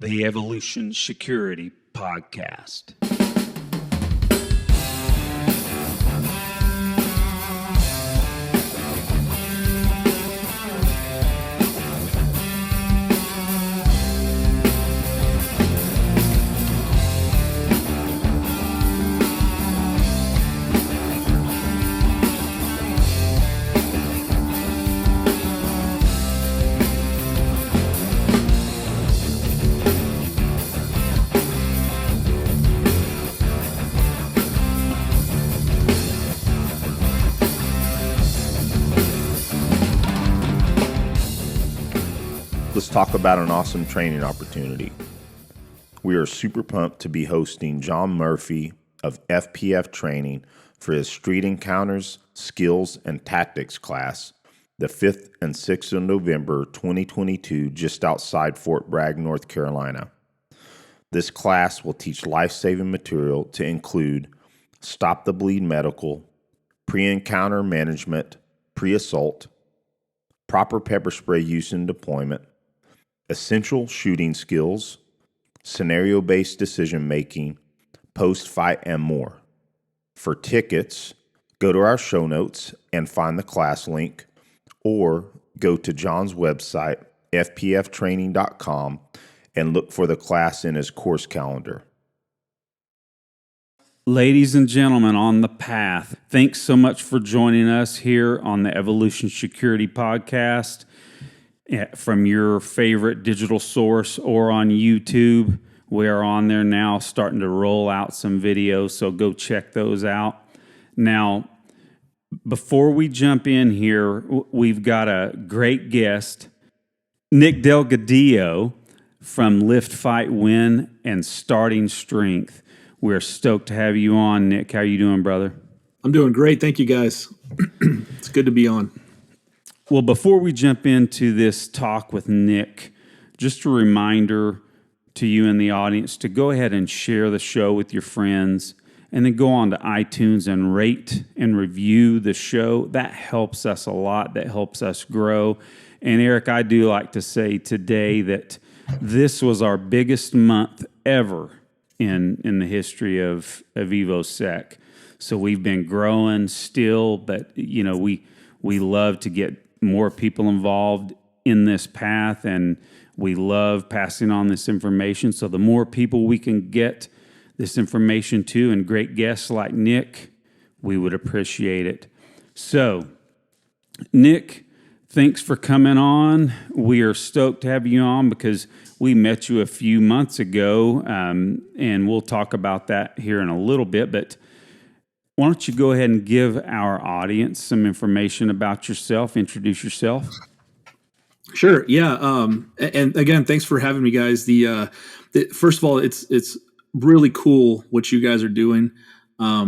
the Evolution Security Podcast. Let's talk about an awesome training opportunity. We are super pumped to be hosting John Murphy of FPF Training for his Street Encounters, Skills, and Tactics class, the 5th and 6th of November 2022, just outside Fort Bragg, North Carolina. This class will teach life-saving material to include Stop the Bleed Medical, Pre-Encounter Management, Pre-Assault, Proper Pepper Spray Use and Deployment, Essential Shooting Skills, Scenario-Based Decision-Making, Post-Fight, and more. For tickets, go to our show notes and find the class link, or go to John's website, fpftraining.com, and look for the class in his course calendar. Ladies and gentlemen on the path, thanks so much for joining us here on the Evolution Security Podcast from your favorite digital source or on YouTube. We are on there now, starting to roll out some videos, so go check those out. Now, before we jump in here, we've got a great guest, Nick Delgadillo from Lift, Fight, Win, and Starting Strength. We're stoked to have you on, Nick. How are you doing, brother? I'm doing great. Thank you, guys. It's good to be on. Well, before we jump into this talk with Nick, just a reminder to you in the audience to go ahead and share the show with your friends, and then go on to iTunes and rate and review the show. That helps us a lot. That helps us grow. And Eric, I do like to say today that this was our biggest month ever in the history of EvoSec. So we've been growing still, but you know, we love to get more people involved in this path, and we love passing on this information. So the more people we can get this information to, and great guests like Nick, we would appreciate it. So, Nick, thanks for coming on. We are stoked to have you on because we met you a few months ago, and we'll talk about that here in a little bit. But why don't you go ahead and give our audience some information about yourself, introduce yourself? Sure. Yeah. And again, thanks for having me, guys. First of all, it's really cool what you guys are doing. A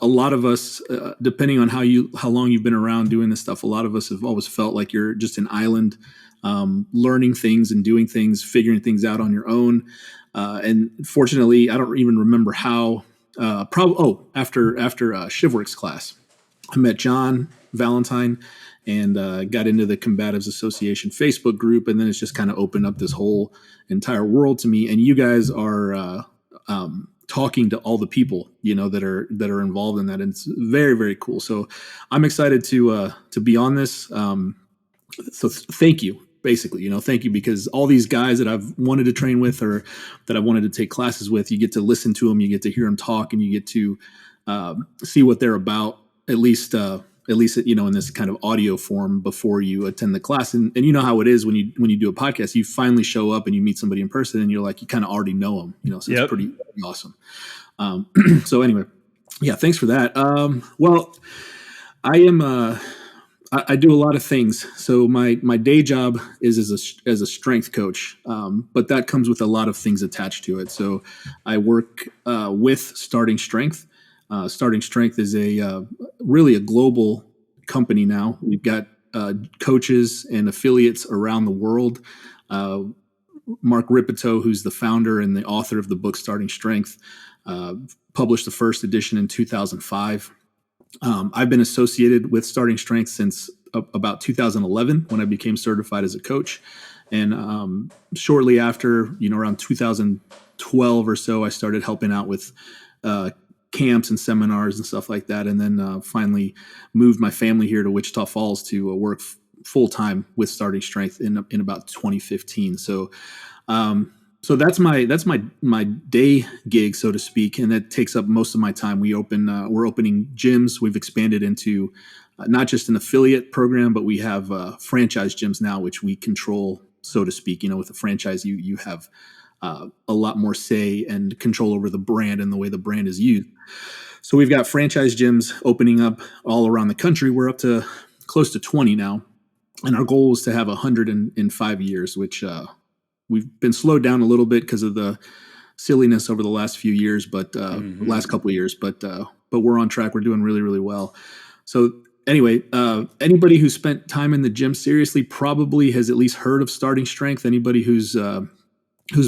lot of us, depending on how long you've been around doing this stuff, a lot of us have always felt like you're just an island, learning things and doing things, figuring things out on your own. And fortunately, I don't even remember how. After ShivWorks class, I met John Valentine and got into the Combatives Association Facebook group, and then it's just kind of opened up this whole entire world to me. And you guys are talking to all the people that are involved in that, and it's very, very cool. So I'm excited to be on this. So thank you. Basically, thank you, because all these guys that I've wanted to train with or that I wanted to take classes with, you get to listen to them, you get to hear them talk, and you get to see what they're about, at least in this kind of audio form before you attend the class. And you know how it is when you do a podcast, you finally show up and you meet somebody in person, and you're like, you kind of already know them, so It's pretty awesome. So anyway, yeah, thanks for that. Well, I do a lot of things. So my day job is as a strength coach, but that comes with a lot of things attached to it. So I work with Starting Strength. Starting Strength is really a global company now. We've got coaches and affiliates around the world. Mark Rippetoe, who's the founder and the author of the book Starting Strength, published the first edition in 2005. I've been associated with Starting Strength since about 2011 when I became certified as a coach. And shortly after, around 2012 or so, I started helping out with camps and seminars and stuff like that. And then finally moved my family here to Wichita Falls to work full time with Starting Strength in about 2015. So that's my day gig, so to speak, and that takes up most of my time. We're opening gyms. We've expanded into not just an affiliate program, but we have franchise gyms now, which we control, so to speak. With a franchise, you have a lot more say and control over the brand and the way the brand is used. So we've got franchise gyms opening up all around the country. We're up to close to 20 now, and our goal is to have 100 in 5 years, which we've been slowed down a little bit because of the silliness over the last few years, but last couple of years. But we're on track. We're doing really, really well. So anyway, anybody who spent time in the gym seriously probably has at least heard of Starting Strength. Anybody who's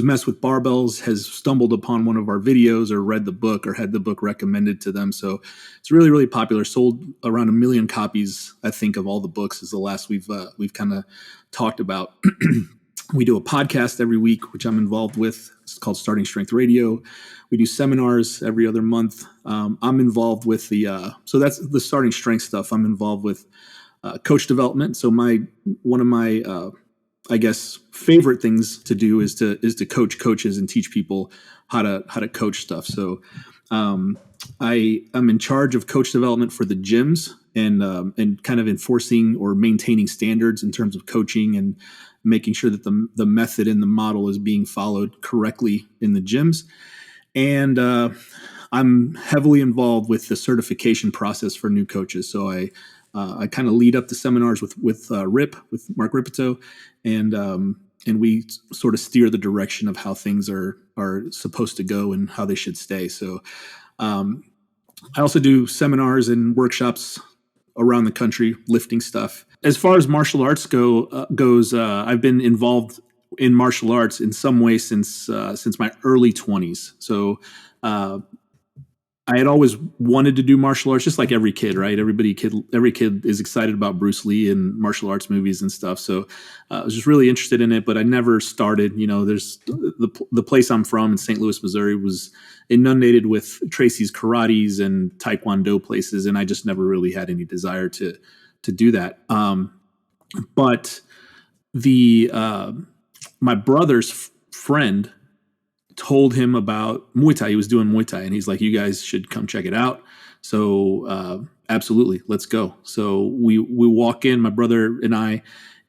messed with barbells has stumbled upon one of our videos or read the book or had the book recommended to them. So it's really, really popular. Sold around 1 million copies, I think, of all the books is the last we've kind of talked about. We do a podcast every week, which I'm involved with. It's called Starting Strength Radio. We do seminars every other month. I'm involved with so that's the Starting Strength stuff. I'm involved with coach development. So one of my I guess favorite things to do is to coach coaches and teach people how to coach stuff. So I'm in charge of coach development for the gyms and kind of enforcing or maintaining standards in terms of coaching and making sure that the method and the model is being followed correctly in the gyms. And I'm heavily involved with the certification process for new coaches. So I kind of lead up the seminars with Mark Rippetoe, and we sort of steer the direction of how things are supposed to go and how they should stay. So I also do seminars and workshops around the country, lifting stuff. As far as martial arts goes, I've been involved in martial arts in some way since my early 20s. So I had always wanted to do martial arts, just like every kid, right? Every kid is excited about Bruce Lee and martial arts movies and stuff. So I was just really interested in it, but I never started. There's the place I'm from in St. Louis, Missouri, was inundated with Tracy's karates and taekwondo places, and I just never really had any desire to do that. But my brother's friend told him about Muay Thai. He was doing Muay Thai, and he's like, "You guys should come check it out." So absolutely, let's go. So we walk in, my brother and I,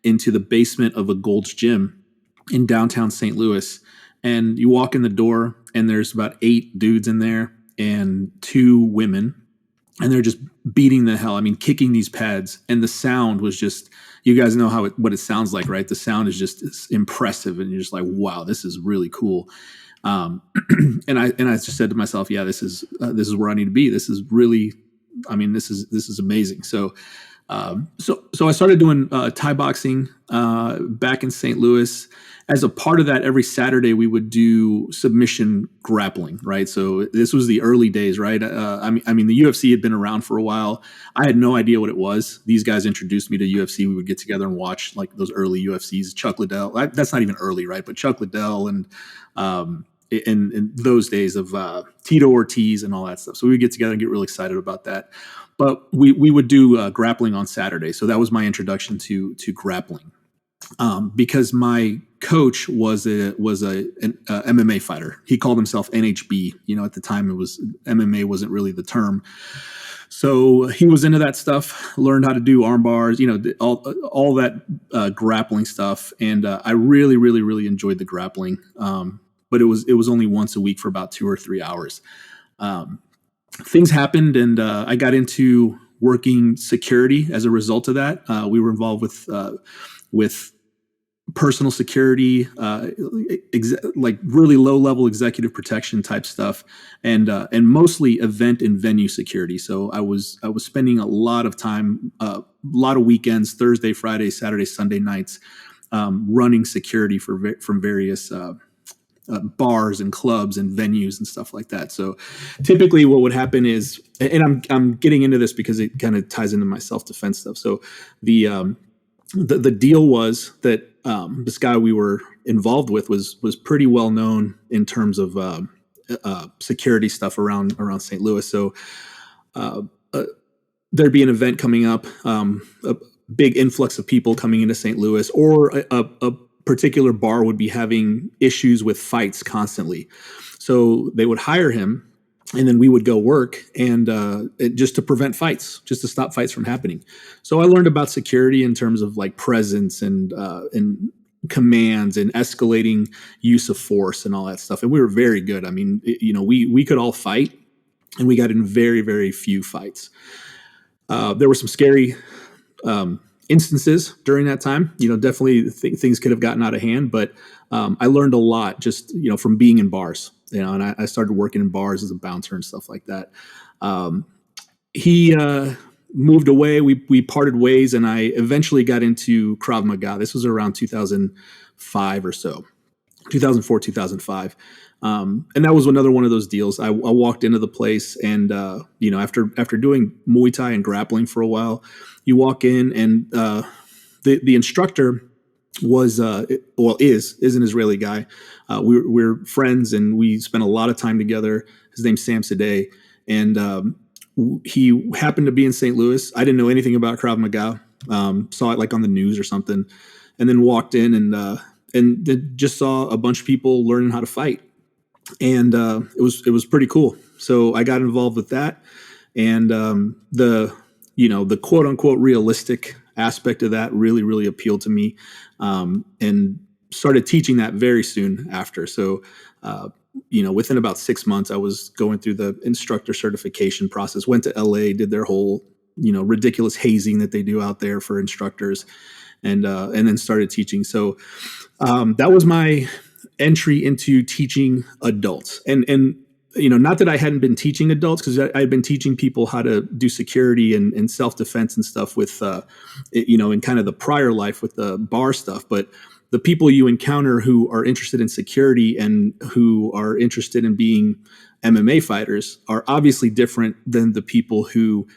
into the basement of a Gold's Gym in downtown St. Louis. And you walk in the door, and there's about 8 dudes in there and 2 women. And they're just beating the hell. I mean, kicking these pads. And the sound was just, you guys know what it sounds like, right? The sound is just impressive. And you're just like, wow, this is really cool. And I just said to myself, yeah, this is where I need to be. This is really, this is amazing. So I started doing Thai boxing back in St. Louis. As a part of that, every Saturday we would do submission grappling, right? So this was the early days, right? The UFC had been around for a while. I had no idea what it was. These guys introduced me to UFC. We would get together and watch like those early UFCs. Chuck Liddell, that's not even early, right? But Chuck Liddell and in those days of Tito Ortiz and all that stuff. So we would get together and get really excited about that. But we would do grappling on Saturday. So that was my introduction to grappling. Because my coach was an MMA fighter. He called himself NHB. At the time MMA wasn't really the term. So he was into that stuff, learned how to do arm bars, all that grappling stuff. And I really, really, really enjoyed the grappling. But it was only once a week for about 2 or 3 hours. Things happened, and I got into working security as a result of that. We were involved with personal security, like really low level executive protection type stuff, and mostly event and venue security. So I was spending a lot of time, a lot of weekends, Thursday, Friday, Saturday, Sunday nights, running security from various bars and clubs and venues and stuff like that. So typically what would happen is, and I'm getting into this because it kind of ties into my self-defense stuff. So the deal was that this guy we were involved with was pretty well known in terms of security stuff around St. Louis. So there'd be an event coming up, a big influx of people coming into St. Louis, or a particular bar would be having issues with fights constantly. So they would hire him, and then we would go work and just to prevent fights, just to stop fights from happening. So I learned about security in terms of like presence and commands and escalating use of force and all that stuff. And we were very good. I mean, we could all fight, and we got in very, very few fights. There were some scary instances during that time. Definitely things could have gotten out of hand, but I learned a lot just, from being in bars, and I started working in bars as a bouncer and stuff like that. He moved away. We parted ways, and I eventually got into Krav Maga. This was around 2005 or so, 2004, 2005. And that was another one of those deals. I walked into the place, and after doing Muay Thai and grappling for a while, you walk in, and the instructor was is an Israeli guy. We're friends, and we spent a lot of time together. His name's Sam Sadeh, and he happened to be in St. Louis. I didn't know anything about Krav Maga. Saw it like on the news or something, and then walked in and just saw a bunch of people learning how to fight. And it was pretty cool. So I got involved with that, and the quote unquote realistic aspect of that really, really appealed to me, and started teaching that very soon after. So within about 6 months, I was going through the instructor certification process. Went to LA, did their whole ridiculous hazing that they do out there for instructors, and then started teaching. So that was my entry into teaching adults, and not that I hadn't been teaching adults, because I'd been teaching people how to do security and self-defense and stuff with in kind of the prior life with the bar stuff. But the people you encounter who are interested in security and who are interested in being MMA fighters are obviously different than the people who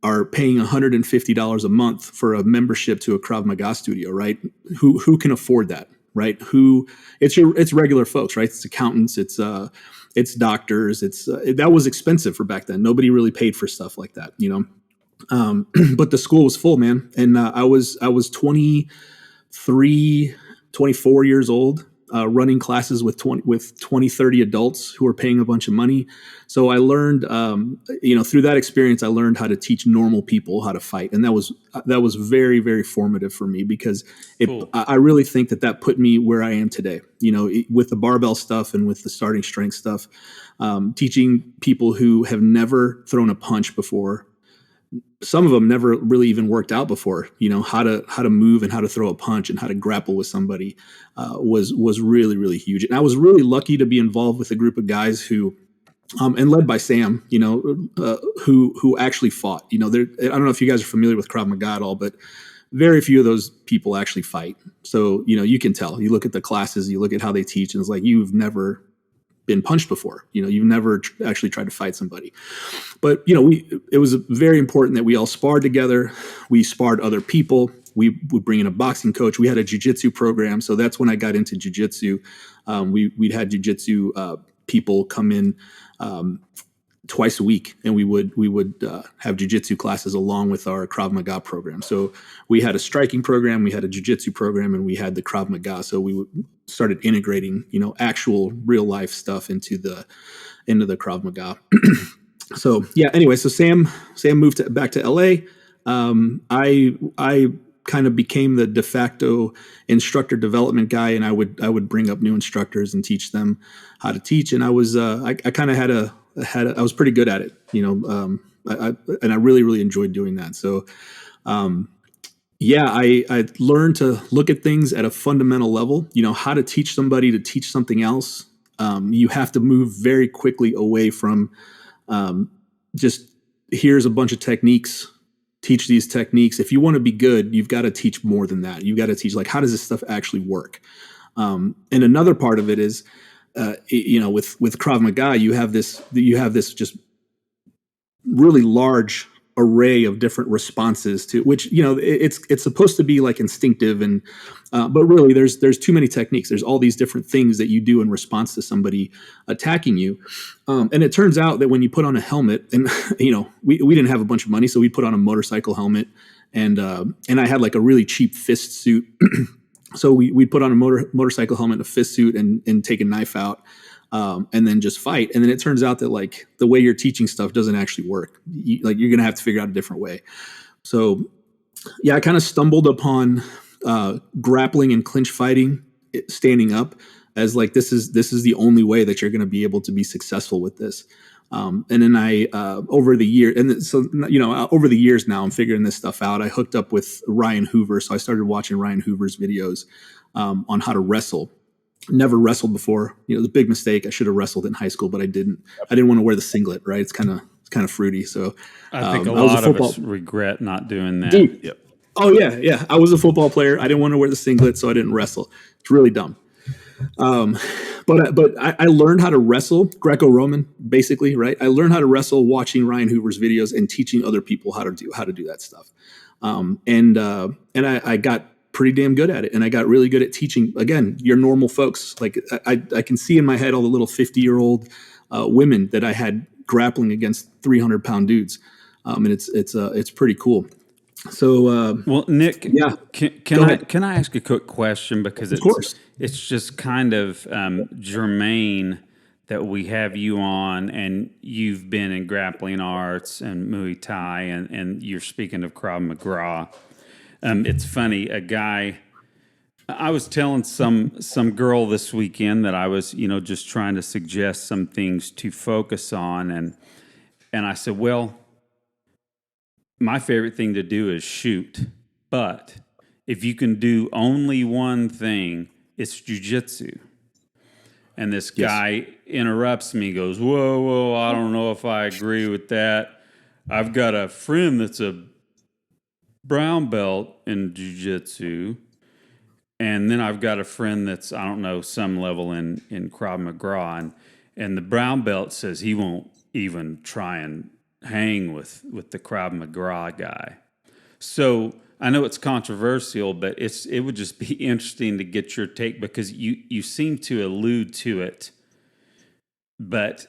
are paying $150 a month for a membership to a Krav Maga studio, right? Who can afford that? Right? It's regular folks, right? It's accountants, it's doctors, that was expensive for back then. Nobody really paid for stuff like that, but the school was full, man. And I was 23, 24 years old, running classes with 20, 30 adults who were paying a bunch of money. So I learned, through that experience, I learned how to teach normal people how to fight. And that was very, very formative for me, because I really think that put me where I am today, with the barbell stuff and with the starting strength stuff, teaching people who have never thrown a punch before. Some of them never really even worked out before, how to move and how to throw a punch and how to grapple with somebody, was really, really huge. And I was really lucky to be involved with a group of guys who, and led by Sam, who actually fought. I don't know if you guys are familiar with Krav Maga at all, but very few of those people actually fight. So, you can tell. You look at the classes, you look at how they teach, and it's like, you've never been punched before. You've never actually tried to fight somebody. But, it was very important that we all sparred together. We sparred other people. We would bring in a boxing coach. We had a jiu-jitsu program. So that's when I got into jiu-jitsu. We'd had jiu-jitsu people come in twice a week, and we would have jiu-jitsu classes along with our Krav Maga program. So we had a striking program, we had a jiu-jitsu program, and we had the Krav Maga. So we started integrating, actual real life stuff into the Krav Maga. So yeah, anyway, so Sam moved back to LA. I kind of became the de facto instructor development guy, and I would bring up new instructors and teach them how to teach. And I was I kind of I was pretty good at it, and I really, really enjoyed doing that. So, I learned to look at things at a fundamental level, how to teach somebody to teach something else. You have to move very quickly away from just here's a bunch of techniques, teach these techniques. If you want to be good, you've got to teach more than that. You've got to teach, like, how does this stuff actually work? And another part of it is, with Krav Maga, you have this just really large array of different responses to which, it's supposed to be like instinctive and but really there's too many techniques. There's all these different things that you do in response to somebody attacking you. And it turns out that when you put on a helmet, and we didn't have a bunch of money, so we put on a motorcycle helmet, and I had like a really cheap fist suit. So we put on a motorcycle helmet, a fist suit, and take a knife out, and then just fight. And then it turns out that like the way you're teaching stuff doesn't actually work. You're going to have to figure out a different way. So yeah, I kind of stumbled upon grappling and clinch fighting, standing up, as like this is the only way that you're going to be able to be successful with this. And then I over the years now, I'm figuring this stuff out. I hooked up with Ryan Hoover, so I started watching Ryan Hoover's videos on how to wrestle. Never wrestled before. It was a big mistake. I should have wrestled in high school, but I didn't. I didn't want to wear the singlet. Right? It's kind of fruity. So I think a lot of us regret not doing that. Dude. Yep. Oh yeah. I was a football player. I didn't want to wear the singlet, so I didn't wrestle. It's really dumb. But I learned how to wrestle Greco-Roman, basically, right? I learned how to wrestle watching Ryan Hoover's videos and teaching other people how to do that stuff. And I got pretty damn good at it, and I got really good at teaching again your normal folks. Like I can see in my head all the little 50-year-old women that I had grappling against 300-pound dudes, and it's pretty cool. So well, Nick, yeah, can I ask a quick question, because of course. It's just kind of germane that we have you on, and you've been in grappling arts and Muay Thai, and you're speaking of Krav Maga. It's funny, I was telling some girl this weekend that I was, just trying to suggest some things to focus on, and I said, well, my favorite thing to do is shoot, but if you can do only one thing, it's jiu-jitsu. And this guy interrupts me, goes, whoa, I don't know if I agree with that. I've got a friend that's a brown belt in jiu-jitsu, and then I've got a friend that's, I don't know, some level in Krav Maga, and the brown belt says he won't even try and hang with the Krav Maga guy. So I know it's controversial, but it would just be interesting to get your take, because you seem to allude to it. But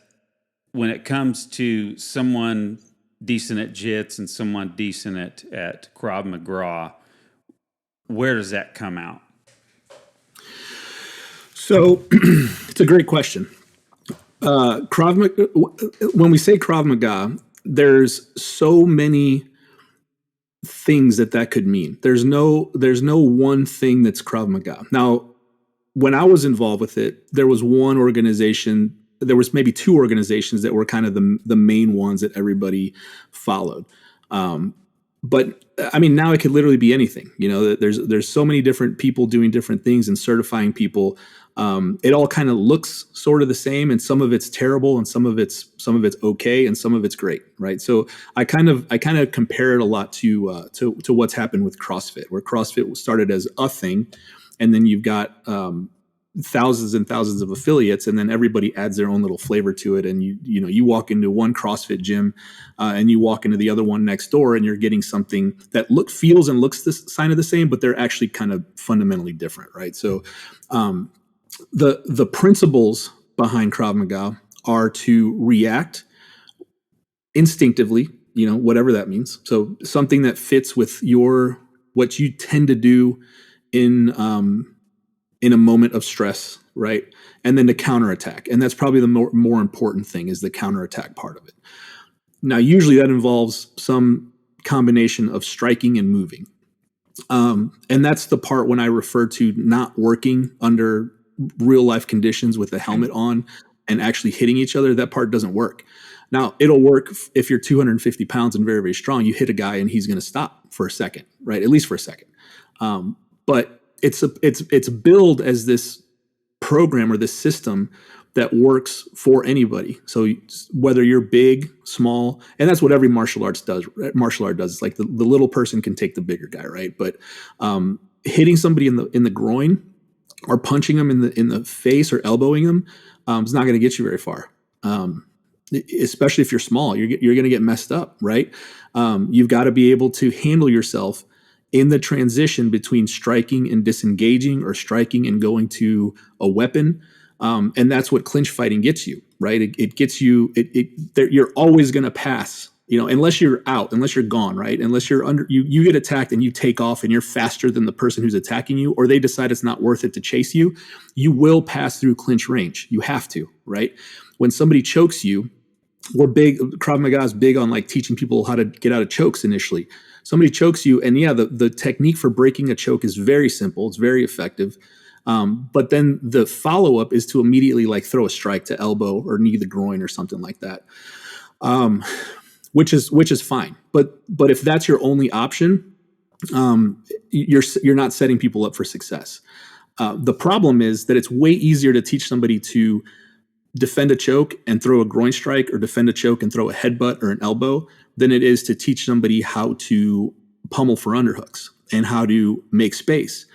when it comes to someone decent at jits and someone decent at Krav Maga, where does that come out? So it's a great question. Krav Maga, when we say Krav Maga, there's so many things that could mean. There's no one thing that's Krav Maga. Now, when I was involved with it, there was one organization. There was maybe two organizations that were kind of the main ones that everybody followed. But I mean, now it could literally be anything. There's so many different people doing different things and certifying people. It all kind of looks sort of the same, and some of it's terrible, and some of it's okay, and some of it's great, right? So I kind of compare it a lot to what's happened with CrossFit, where CrossFit started as a thing, and then you've got thousands and thousands of affiliates, and then everybody adds their own little flavor to it. And you walk into one CrossFit gym, and you walk into the other one next door, and you're getting something that feels and looks the sign of the same, but they're actually kind of fundamentally different, right? So the principles behind Krav Maga are to react instinctively, whatever that means. So something that fits with what you tend to do in a moment of stress, right? And then to counterattack. And that's probably the more important thing, is the counterattack part of it. Now, usually that involves some combination of striking and moving. And that's the part when I refer to not working under real life conditions with the helmet on and actually hitting each other. That part doesn't work. Now, it'll work if you're 250 pounds and very, very strong. You hit a guy and he's going to stop for a second, right? At least for a second. But it's billed as this program or this system that works for anybody. So whether you're big, small, and that's what every martial art does. It's like the little person can take the bigger guy, right? But hitting somebody in the groin or punching them in the face or elbowing them is not going to get you very far. especially if you're small. You're going to get messed up, right? You've got to be able to handle yourself in the transition between striking and disengaging, or striking and going to a weapon. And that's what clinch fighting gets you, right? It gets you. You're always going to pass, unless you're out, unless you're gone, right? Unless you're you get attacked and you take off and you're faster than the person who's attacking you, or they decide it's not worth it to chase you. You will pass through clinch range. You have to, right? When somebody chokes you, Krav Maga is big on like teaching people how to get out of chokes initially. Somebody chokes you, and the technique for breaking a choke is very simple. It's very effective. But then the follow-up is to immediately like throw a strike to elbow or knee the groin or something like that, which is fine. But if that's your only option, you're not setting people up for success. The problem is that it's way easier to teach somebody to defend a choke and throw a groin strike, or defend a choke and throw a headbutt or an elbow, than it is to teach somebody how to pummel for underhooks, and how to make space,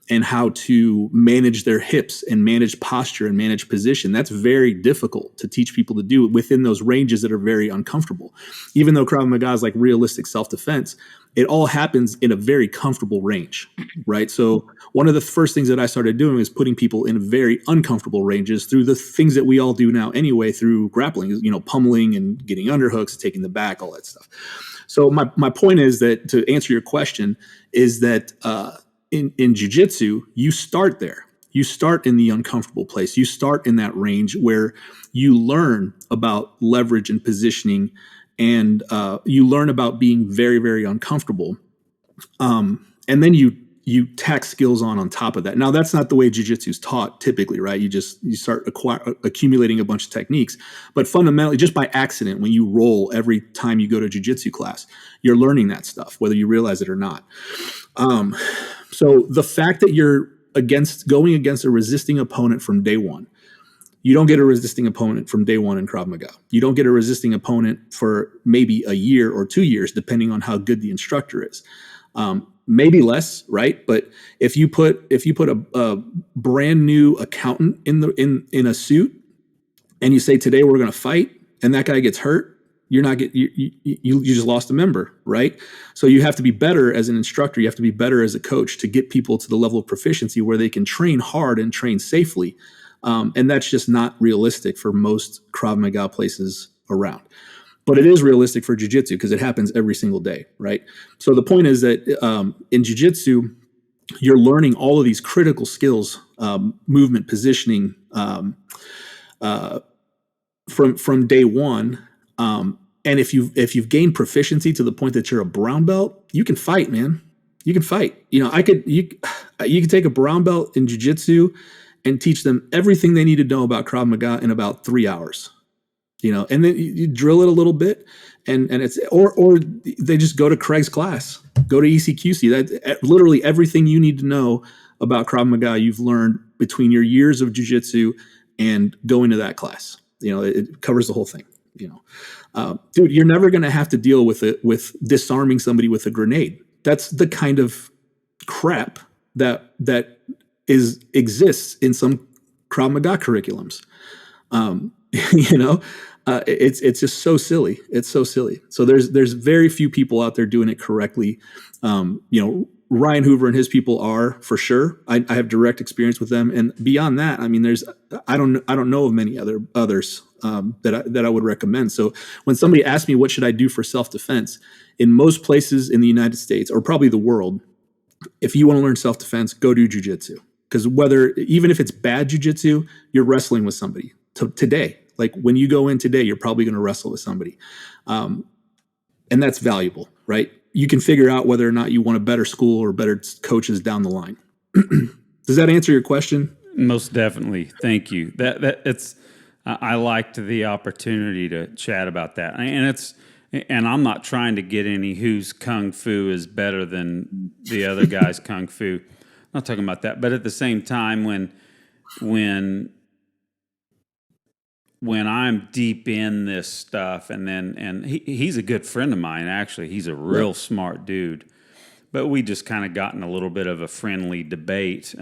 and how to manage their hips and manage posture and manage position. That's very difficult to teach people to do within those ranges that are very uncomfortable. Even though Krav Maga is like realistic self-defense, it all happens in a very comfortable range, right? So one of the first things that I started doing is putting people in very uncomfortable ranges through the things that we all do now anyway, through grappling, pummeling and getting underhooks, taking the back, all that stuff. So my point is that, to answer your question, is that in jiu-jitsu, you start there. You start in the uncomfortable place. You start in that range where you learn about leverage and positioning, and you learn about being very, very uncomfortable. And then you tack skills on top of that. Now, that's not the way jiu-jitsu is taught typically, right? You start accumulating a bunch of techniques. But fundamentally, just by accident, when you roll every time you go to jiu-jitsu class, you're learning that stuff, whether you realize it or not. So the fact that you're going against a resisting opponent from day one, you don't get a resisting opponent from day one in Krav Maga. You don't get a resisting opponent for maybe a year or 2 years, depending on how good the instructor is. Maybe less, right? But if you put a brand new accountant in a suit, and you say, today we're going to fight, and that guy gets hurt, you just lost a member, right? So you have to be better as an instructor. You have to be better as a coach to get people to the level of proficiency where they can train hard and train safely. And that's just not realistic for most Krav Maga places around. But it is realistic for jiu-jitsu because it happens every single day, right? So the point is that in jiu-jitsu, you're learning all of these critical skills, movement, positioning, from day one. And if you've gained proficiency to the point that you're a brown belt, you can fight, man. You can fight. You could take a brown belt in jiu-jitsu and teach them everything they need to know about Krav Maga in about 3 hours. And then you drill it a little bit, and it's or they just go to Craig's class, go to ECQC. That literally everything you need to know about Krav Maga you've learned between your years of jiu-jitsu and going to that class. It covers the whole thing. Dude, you're never going to have to deal with disarming somebody with a grenade. That's the kind of crap that exists in some Krav Maga curriculums. It's just so silly. It's so silly. So there's very few people out there doing it correctly. Ryan Hoover and his people are, for sure. I have direct experience with them, and beyond that, I mean, I don't know of many others that I would recommend. So when somebody asks me what should I do for self-defense, in most places in the United States, or probably the world, if you want to learn self-defense, go do jiu-jitsu. Because even if it's bad jiu-jitsu, you're wrestling with somebody today. Like when you go in today, you're probably going to wrestle with somebody. And that's valuable, right? You can figure out whether or not you want a better school or better coaches down the line. Does that answer your question? Most definitely. Thank you. I liked the opportunity to chat about that. And I'm not trying to get any whose kung fu is better than the other guy's kung fu. I'm not talking about that. But at the same time, when I'm deep in this stuff, and he's a good friend of mine, actually. He's a real smart dude. But we just kind of got in a little bit of a friendly debate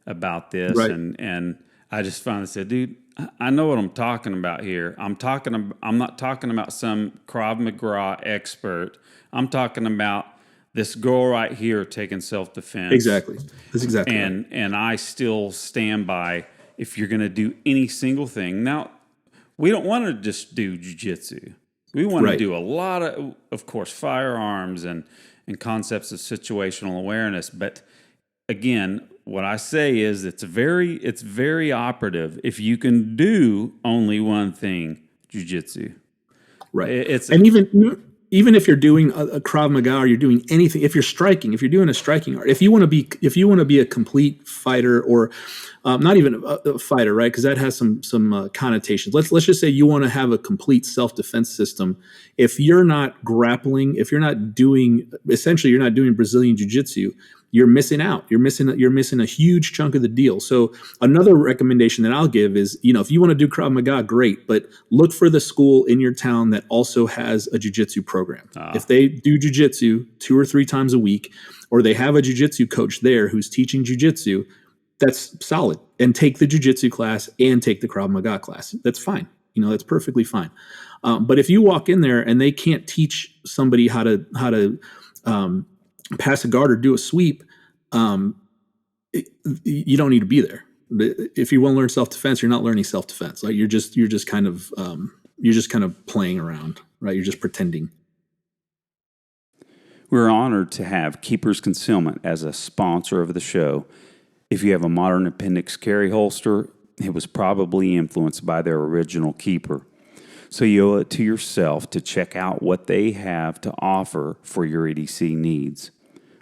about this. Right. And I just finally said, dude, I know what I'm talking about here. I'm not talking about some Krav Maga expert. I'm talking about this girl right here taking self-defense. Exactly. That's exactly right. And I still stand by, if you're going to do any single thing. Now, we don't want to just do jiu-jitsu. We want to do a lot of course, firearms and concepts of situational awareness. But again, what I say is it's very operative if you can do only one thing, jiu-jitsu. Right. And even if you're doing a Krav Maga or you're doing anything, if you're doing a striking art, if you want to be a complete fighter, or not even a fighter, right? Because that has some connotations. Let's just say you want to have a complete self-defense system. If you're not grappling, if you're not doing Brazilian Jiu-Jitsu, you're missing out. You're missing a huge chunk of the deal. So another recommendation that I'll give is, if you want to do Krav Maga, great, but look for the school in your town that also has a jiu-jitsu program. If they do jiu-jitsu 2 or 3 times a week, or they have a jiu-jitsu coach there who's teaching jiu-jitsu, that's solid. And take the jiu-jitsu class and take the Krav Maga class. That's fine. That's perfectly fine. But if you walk in there and they can't teach somebody how to pass a guard or do a sweep, you don't need to be there. If you want to learn self-defense, you're not learning self-defense. Like you're just kind of playing around, right? You're just pretending. We're honored to have Keepers Concealment as a sponsor of the show. If you have a modern appendix carry holster, it was probably influenced by their original keeper. So you owe it to yourself to check out what they have to offer for your EDC needs.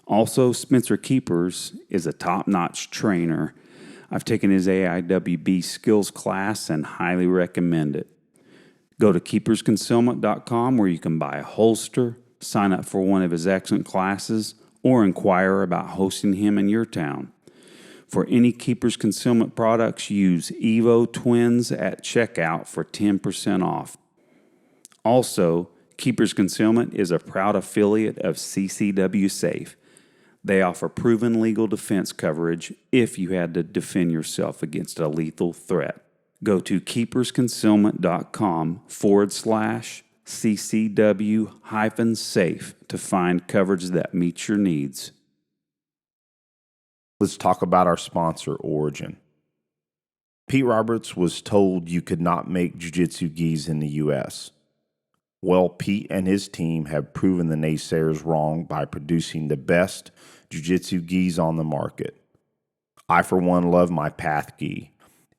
Also, Spencer Keepers is a top-notch trainer. I've taken his AIWB skills class and highly recommend it. Go to keepersconcealment.com where you can buy a holster, sign up for one of his excellent classes, or inquire about hosting him in your town. For any Keepers Concealment products, use Evo Twins at checkout for 10% off. Also, Keepers Concealment is a proud affiliate of CCW Safe. They offer proven legal defense coverage if you had to defend yourself against a lethal threat. Go to keepersconcealment.com/CCW-safe to find coverage that meets your needs. Let's talk about our sponsor, Origin. Pete Roberts was told you could not make jiu-jitsu gis in the U.S. Well, Pete and his team have proven the naysayers wrong by producing the best jiu-jitsu gis on the market. I, for one, love my Path gi.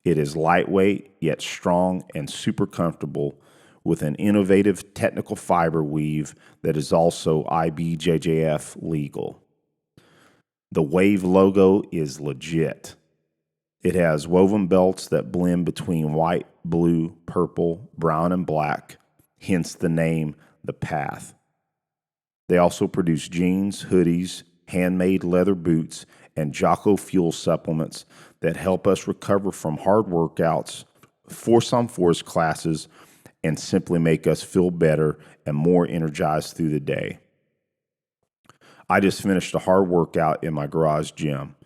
It is lightweight, yet strong and super comfortable, with an innovative technical fiber weave that is also IBJJF legal. The Wave logo is legit. It has woven belts that blend between white, blue, purple, brown, and black, hence the name The Path. They also produce jeans, hoodies, handmade leather boots, and Jocko fuel supplements that help us recover from hard workouts, force on force classes, and simply make us feel better and more energized through the day. I just finished a hard workout in my garage gym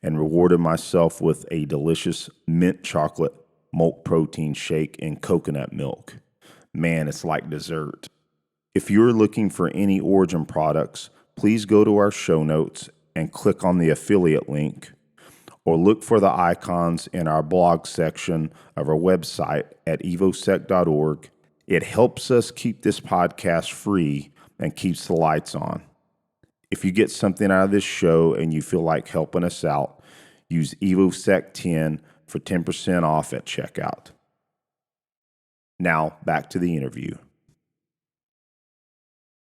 and rewarded myself with a delicious mint chocolate milk protein shake and coconut milk. Man, it's like dessert. If you're looking for any Origin products, please go to our show notes and click on the affiliate link, or look for the icons in our blog section of our website at evosec.org. It helps us keep this podcast free and keeps the lights on. If you get something out of this show and you feel like helping us out, use EvoSec10 for 10% off at checkout. Now, back to the interview.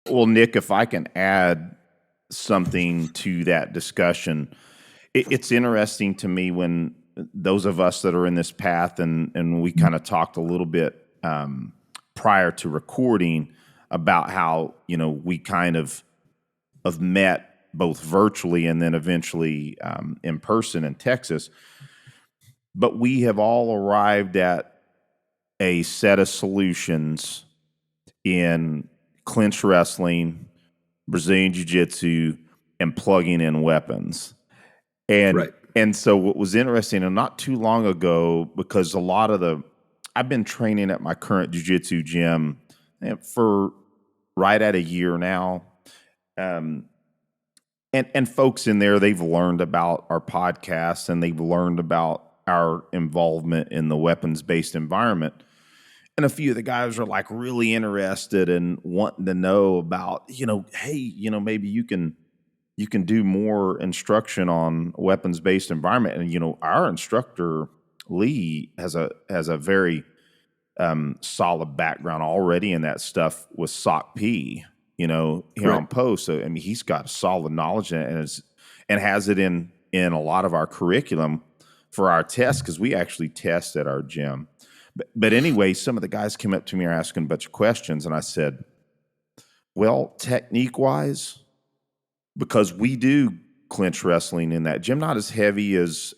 Well, Nick, if I can add something to that discussion, it's interesting to me when those of us that are in this path, and we kind of talked a little bit prior to recording about how, we kind of met both virtually and then eventually in person in Texas. But we have all arrived at a set of solutions in clinch wrestling, Brazilian Jiu-Jitsu, and plugging in weapons. And right. And so what was interesting, and not too long ago, because I've been training at my current jiu-jitsu gym for right at a year now. And folks in there, they've learned about our podcast and they've learned about our involvement in the weapons-based environment. And a few of the guys are like really interested and wanting to know about, hey, maybe you can do more instruction on weapons-based environment. And, our instructor, Lee, has a very solid background already in that stuff with SOC P, here Right. on post. So, he's got solid knowledge and has it in a lot of our curriculum for our tests, because we actually test at our gym. But anyway, some of the guys came up to me and asking a bunch of questions, and I said, well, technique-wise, because we do clinch wrestling in that gym, not as heavy as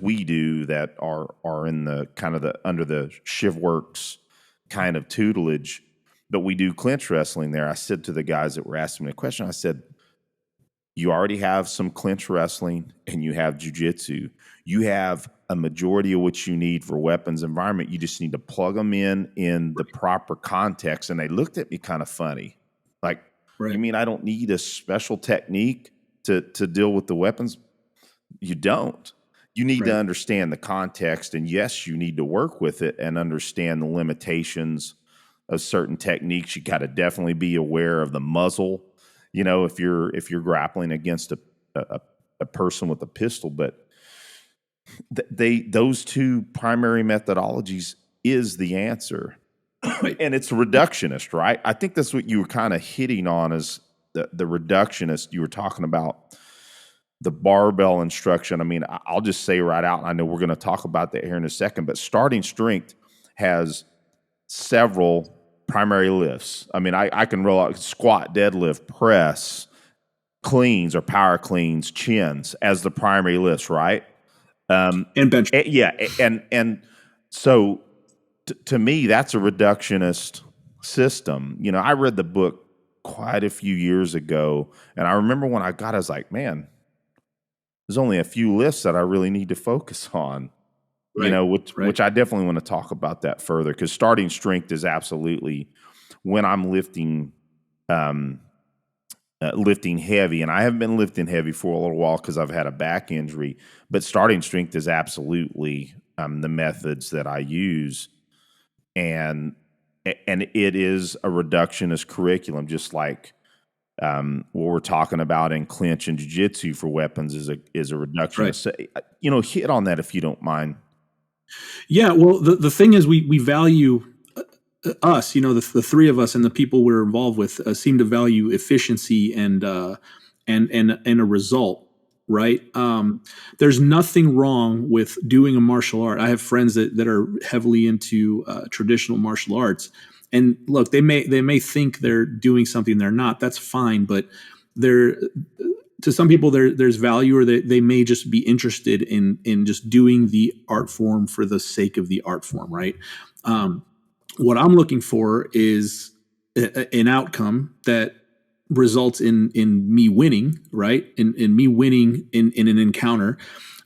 we do that are in the kind of the under the ShivWorks kind of tutelage, but we do clinch wrestling there. I said to the guys that were asking me a question, I said, you already have some clinch wrestling and you have jiu-jitsu. You have a majority of what you need for weapons environment. You just need to plug them in the proper context. And they looked at me kind of funny. Like, Right. you mean I don't need a special technique to deal with the weapons? You don't. You need to understand the context. And yes, you need to work with it and understand the limitations of certain techniques. You got to definitely be aware of the muzzle, if you're grappling against a person with a pistol. But those two primary methodologies is the answer. And it's reductionist, right? I think that's what you were kind of hitting on, is the reductionist. You were talking about the barbell instruction. I'll just say right out, I know we're going to talk about that here in a second, but starting strength has several primary lifts. I can roll out squat, deadlift, press, cleans or power cleans, chins as the primary lifts, right? And bench. Yeah. And so to me, that's a reductionist system. I read the book quite a few years ago, and I remember when I was like, man, there's only a few lifts that I really need to focus on. Which I definitely want to talk about that further, because starting strength is absolutely when I'm lifting heavy, and I haven't been lifting heavy for a little while because I've had a back injury, but starting strength is absolutely the methods that I use, and it is a reductionist curriculum, just like what we're talking about in clinch and jiu-jitsu for weapons is a reductionist. Right. So, hit on that if you don't mind. Yeah, well, the thing is, we value us, the three of us and the people we're involved with seem to value efficiency and a result, right? There's nothing wrong with doing a martial art. I have friends that are heavily into traditional martial arts, and look, they may think they're doing something they're not. That's fine, but to some people there's value, or they may just be interested in just doing the art form for the sake of the art form, right? What I'm looking for is an outcome that results in me winning, right? In me winning in an encounter,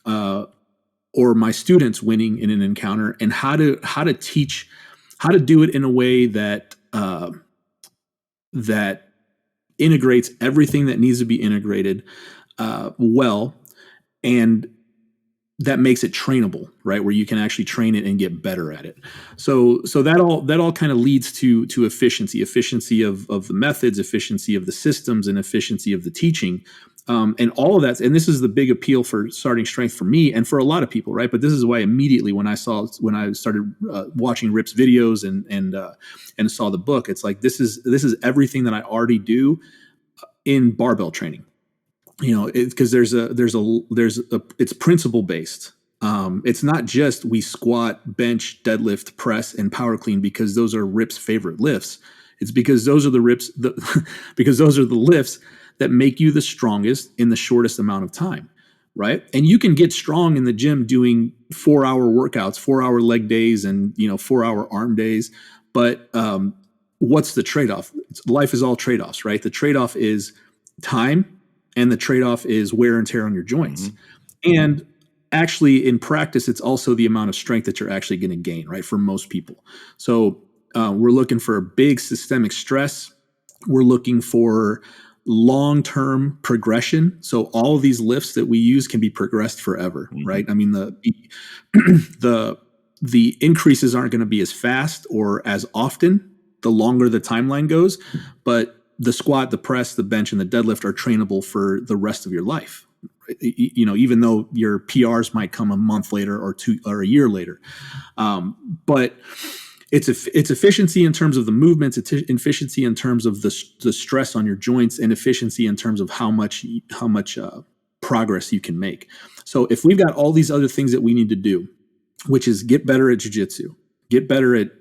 or my students winning in an encounter, and how to teach, how to do it in a way that that integrates everything that needs to be integrated well, and that makes it trainable, right? Where you can actually train it and get better at it. So that all kind of leads to efficiency of the methods, efficiency of the systems, and efficiency of the teaching. And all of that, and this is the big appeal for starting strength for me and for a lot of people, right? But this is why immediately when I started watching Rip's videos and saw the book, it's like this is everything that I already do in barbell training. Because it's principle based. It's not just we squat, bench, deadlift, press, and power clean because those are Rip's favorite lifts. It's because those are because those are the lifts that make you the strongest in the shortest amount of time, right? And you can get strong in the gym doing 4-hour workouts, 4-hour leg days, and 4-hour arm days. But what's the trade-off? Life is all trade-offs, right? The trade-off is time, and the trade-off is wear and tear on your joints. And actually, in practice, it's also the amount of strength that you're actually going to gain, right? For most people. So we're looking for a big systemic stress. We're looking for long-term progression. So all of these lifts that we use can be progressed forever, right? I mean, the increases aren't going to be as fast or as often the longer the timeline goes, but the squat, the press, the bench, and the deadlift are trainable for the rest of your life. You know, even though your PRs might come a month later or a year later, but it's efficiency in terms of the movements, it's efficiency in terms of the stress on your joints, and efficiency in terms of how much progress you can make. So if we've got all these other things that we need to do, which is get better at jiu-jitsu, get better at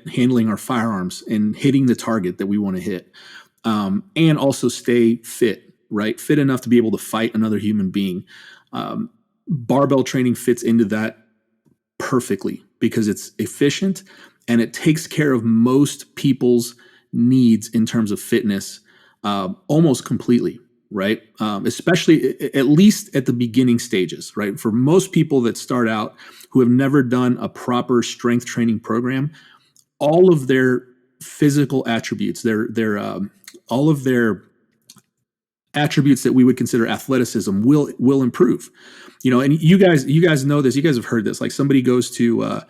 handling our firearms and hitting the target that we want to hit, and also stay fit, right? Fit enough to be able to fight another human being. Barbell training fits into that perfectly because it's efficient and it takes care of most people's needs in terms of fitness almost completely, right? Especially at least at the beginning stages, right? For most people that start out who have never done a proper strength training program, all of their physical attributes, all of their attributes that we would consider athleticism will improve. You know, and you guys know this. You guys have heard this. Like somebody goes to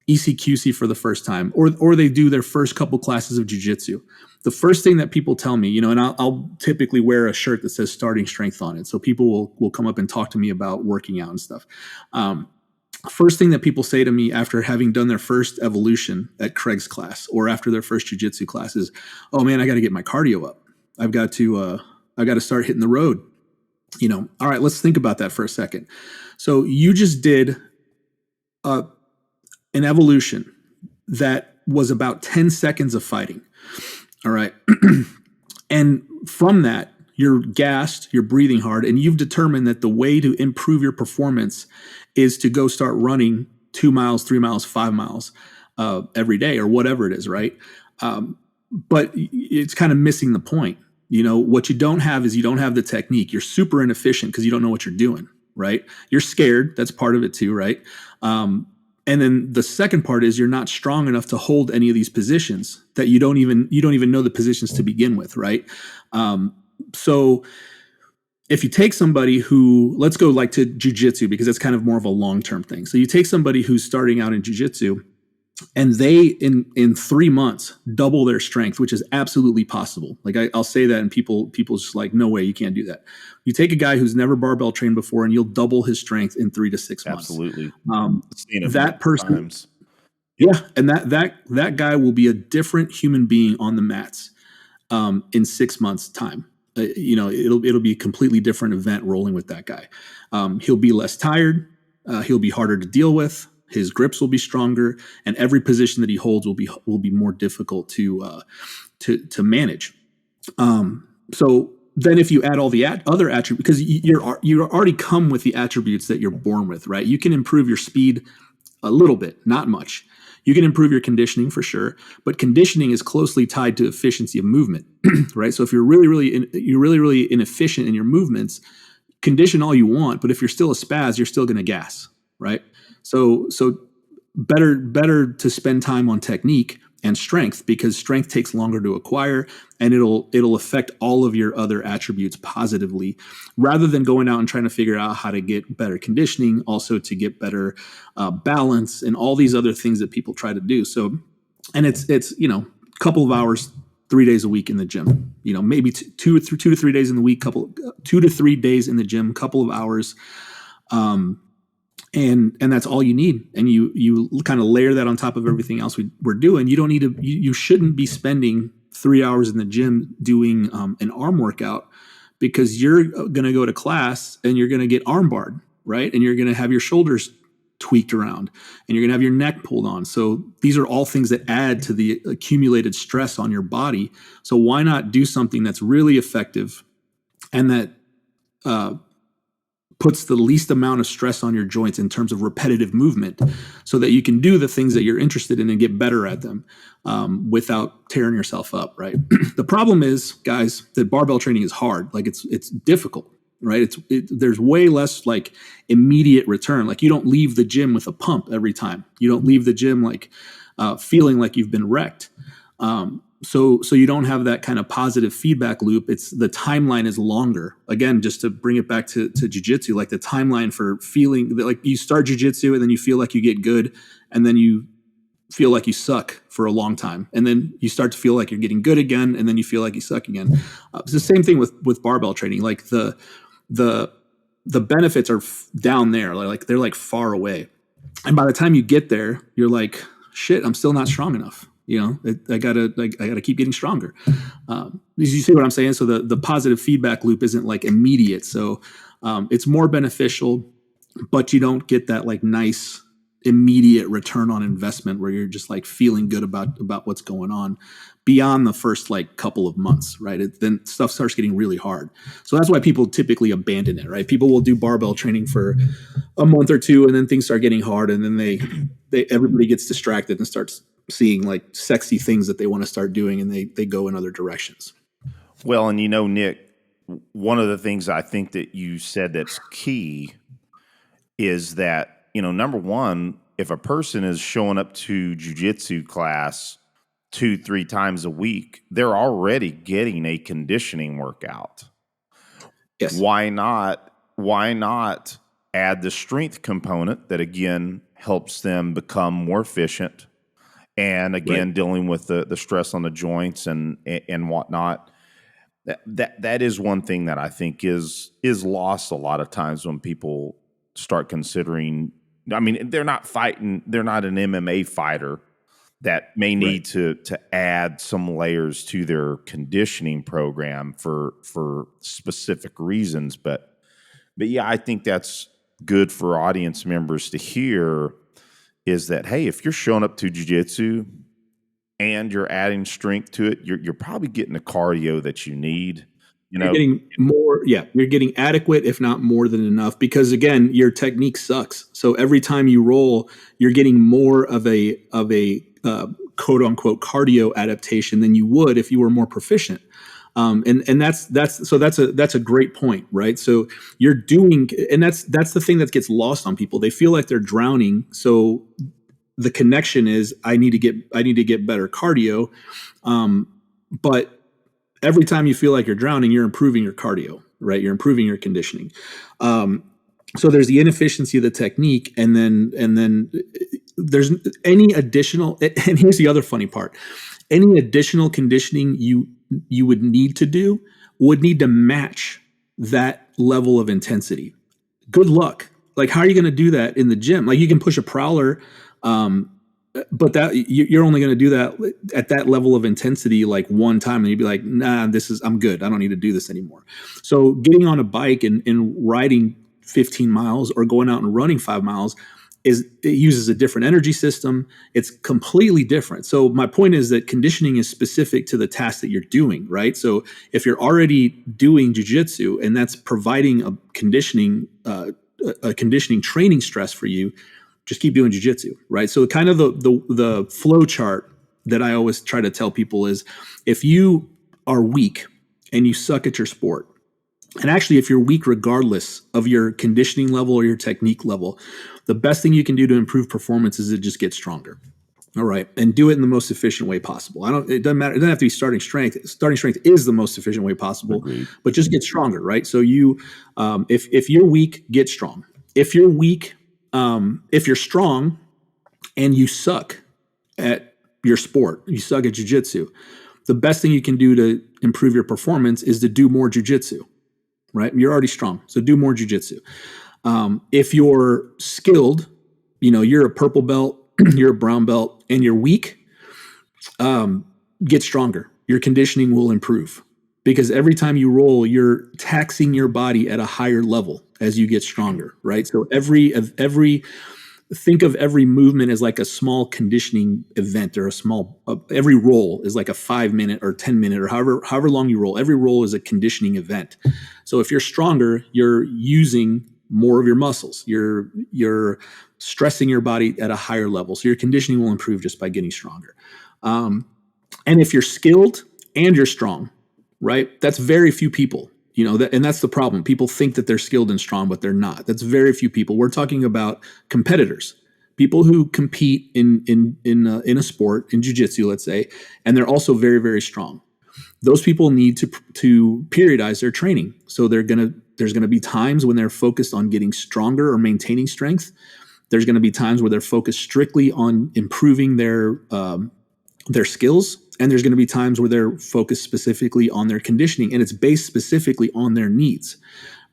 ECQC for the first time, or they do their first couple classes of jiu-jitsu. The first thing that people tell me, you know, and I'll typically wear a shirt that says starting strength on it. So people will come up and talk to me about working out and stuff. First thing that people say to me after having done their first evolution at Craig's class or after their first jiu-jitsu class is, oh man, I got to get my cardio up. I've got to start hitting the road. You know, all right, let's think about that for a second. So you just did an evolution that was about 10 seconds of fighting. All right. And from that, you're gassed, you're breathing hard, and you've determined that the way to improve your performance is to go start running 2 miles, 3 miles, 5 miles every day or whatever it is, right? But it's kind of missing the point. You know, what you don't have is you don't have the technique. You're super inefficient because you don't know what you're doing, right? You're scared. That's part of it too, right? And then the second part is you're not strong enough to hold any of these positions that you don't even know the positions to begin with, right? So if you take somebody who, let's go like to jiu-jitsu because that's kind of more of a long-term thing. So you take somebody who's starting out in jiu-jitsu and they in 3 months double their strength, which is absolutely possible. Like I'll say that and people's just like, no way, you can't do that. You take a guy who's never barbell trained before and you'll double his strength in 3 to 6 months. Absolutely. That person, yeah. And that guy will be a different human being on the mats in 6 months time. You know, it'll be a completely different event rolling with that guy. He'll be less tired. He'll be harder to deal with. His grips will be stronger, and every position that he holds will be more difficult to manage. So then, if you add all the other attributes, because you already come with the attributes that you're born with, right? You can improve your speed a little bit, not much. You can improve your conditioning for sure, but conditioning is closely tied to efficiency of movement, right? So if you're really inefficient in your movements, condition all you want, but if you're still a spaz, you're still going to gas, right? So better to spend time on technique and strength because strength takes longer to acquire and it'll affect all of your other attributes positively rather than going out and trying to figure out how to get better conditioning, also to get better balance and all these other things that people try to do. So, and it's you know, a couple of hours, 3 days a week in the gym, you know, maybe 2 to 3 days in the week, 2 to 3 days in the gym, couple of hours. And that's all you need. And you kind of layer that on top of everything else we're doing. You don't need to, you shouldn't be spending 3 hours in the gym doing an arm workout because you're going to go to class and you're going to get arm barred, right? And you're going to have your shoulders tweaked around and you're going to have your neck pulled on. So these are all things that add to the accumulated stress on your body. So why not do something that's really effective and that, puts the least amount of stress on your joints in terms of repetitive movement so that you can do the things that you're interested in and get better at them without tearing yourself up, right? The problem is, guys, that barbell training is hard. Like it's difficult. right? There's way less like immediate return. Like you don't leave the gym with a pump every time. You don't leave the gym like feeling like you've been wrecked. So you don't have that kind of positive feedback loop. It's the timeline is longer. Again, just to bring it back to jiu-jitsu, like the timeline for feeling that, like you start jiu-jitsu and then you feel like you get good, and then you feel like you suck for a long time, and then you start to feel like you're getting good again, and then you feel like you suck again. It's the same thing with barbell training. Like the benefits are down there, like they're like far away, and by the time you get there, you're like, shit, I'm still not strong enough. I gotta keep getting stronger. You see what I'm saying? So the positive feedback loop isn't like immediate. So it's more beneficial, but you don't get that like nice immediate return on investment where you're just like feeling good about what's going on beyond the first like couple of months, right? Then stuff starts getting really hard. So that's why people typically abandon it, right? People will do barbell training for a month or two, and then things start getting hard, and then everybody gets distracted and starts seeing like sexy things that they want to start doing, and they go in other directions. Well, and Nick, one of the things I think that you said that's key is that, number one, if a person is showing up to jiu-jitsu class 2-3 times a week, they're already getting a conditioning workout. Yes. Why not add the strength component that, again, helps them become more efficient, and again, right, dealing with the stress on the joints and whatnot. That is one thing that I think is lost a lot of times when people start considering. I mean, they're not fighting. They're not an MMA fighter that may need to add some layers to their conditioning program for specific reasons. But yeah, I think that's good for audience members to hear, is that, hey, if you're showing up to jiu-jitsu and you're adding strength to it, you're probably getting the cardio that you need. You're getting more, you're getting adequate, if not more than enough, because again, your technique sucks. So every time you roll, you're getting more of a quote unquote cardio adaptation than you would if you were more proficient. And that's a great point, right? So you're doing, and that's the thing that gets lost on people. They feel like they're drowning. So the connection is, I need to get better cardio. But every time you feel like you're drowning, you're improving your cardio, right? You're improving your conditioning. So there's the inefficiency of the technique, and then there's any additional. And here's the other funny part: any additional conditioning you would need to do would need to match that level of intensity. Good luck. Like, how are you going to do that in the gym? Like, you can push a prowler, but that you're only going to do that at that level of intensity like one time, and you'd be like, nah, I'm good. I don't need to do this anymore. So getting on a bike and riding 15 miles or going out and running 5 miles it uses a different energy system. It's completely different. So my point is that conditioning is specific to the task that you're doing, right? So if you're already doing jiu-jitsu and that's providing a conditioning training stress for you, just keep doing jiu-jitsu, right? So kind of the flow chart that I always try to tell people is, if you are weak and you suck at your sport, and actually if you're weak regardless of your conditioning level or your technique level, the best thing you can do to improve performance is to just get stronger. All right. And do it in the most efficient way possible. It doesn't matter. It doesn't have to be starting strength. Starting strength is the most efficient way possible. Agreed. But just get stronger, right? So you, if you're weak, get strong. If you're weak, if you're strong and you suck at your sport, you suck at jiu-jitsu, the best thing you can do to improve your performance is to do more jiu-jitsu, right? You're already strong, so do more jiu-jitsu. If you're skilled, you're a purple belt, you're a brown belt, and you're weak, get stronger. Your conditioning will improve, because every time you roll, you're taxing your body at a higher level as you get stronger, right? So think of every movement as like a small conditioning event, or every roll is like a 5-minute or 10-minute or however long you roll. Every roll is a conditioning event. So if you're stronger, you're using more of your muscles. You're stressing your body at a higher level. So your conditioning will improve just by getting stronger. And if you're skilled and you're strong, right? That's very few people. And that's the problem. People think that they're skilled and strong, but they're not. That's very few people. We're talking about competitors, people who compete in a sport, in jiu-jitsu, let's say, and they're also very, very strong. Those people need to periodize their training. So there's gonna be times when they're focused on getting stronger or maintaining strength. There's going to be times where they're focused strictly on improving their skills, and there's going to be times where they're focused specifically on their conditioning, and it's based specifically on their needs,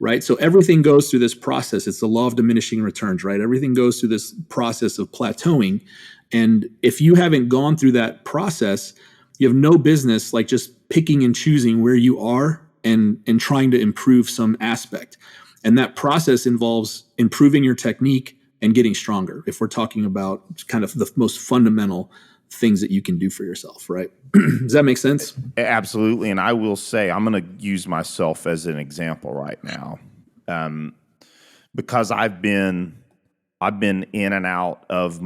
right? So everything goes through this process. It's the law of diminishing returns, right? Everything goes through this process of plateauing, and if you haven't gone through that process, you have no business like just picking and choosing where you are and trying to improve some aspect. And that process involves improving your technique and getting stronger, if we're talking about kind of the most fundamental things that you can do for yourself, right? Does that make sense? Absolutely. And I will say, I'm going to use myself as an example right now, because I've been in and out of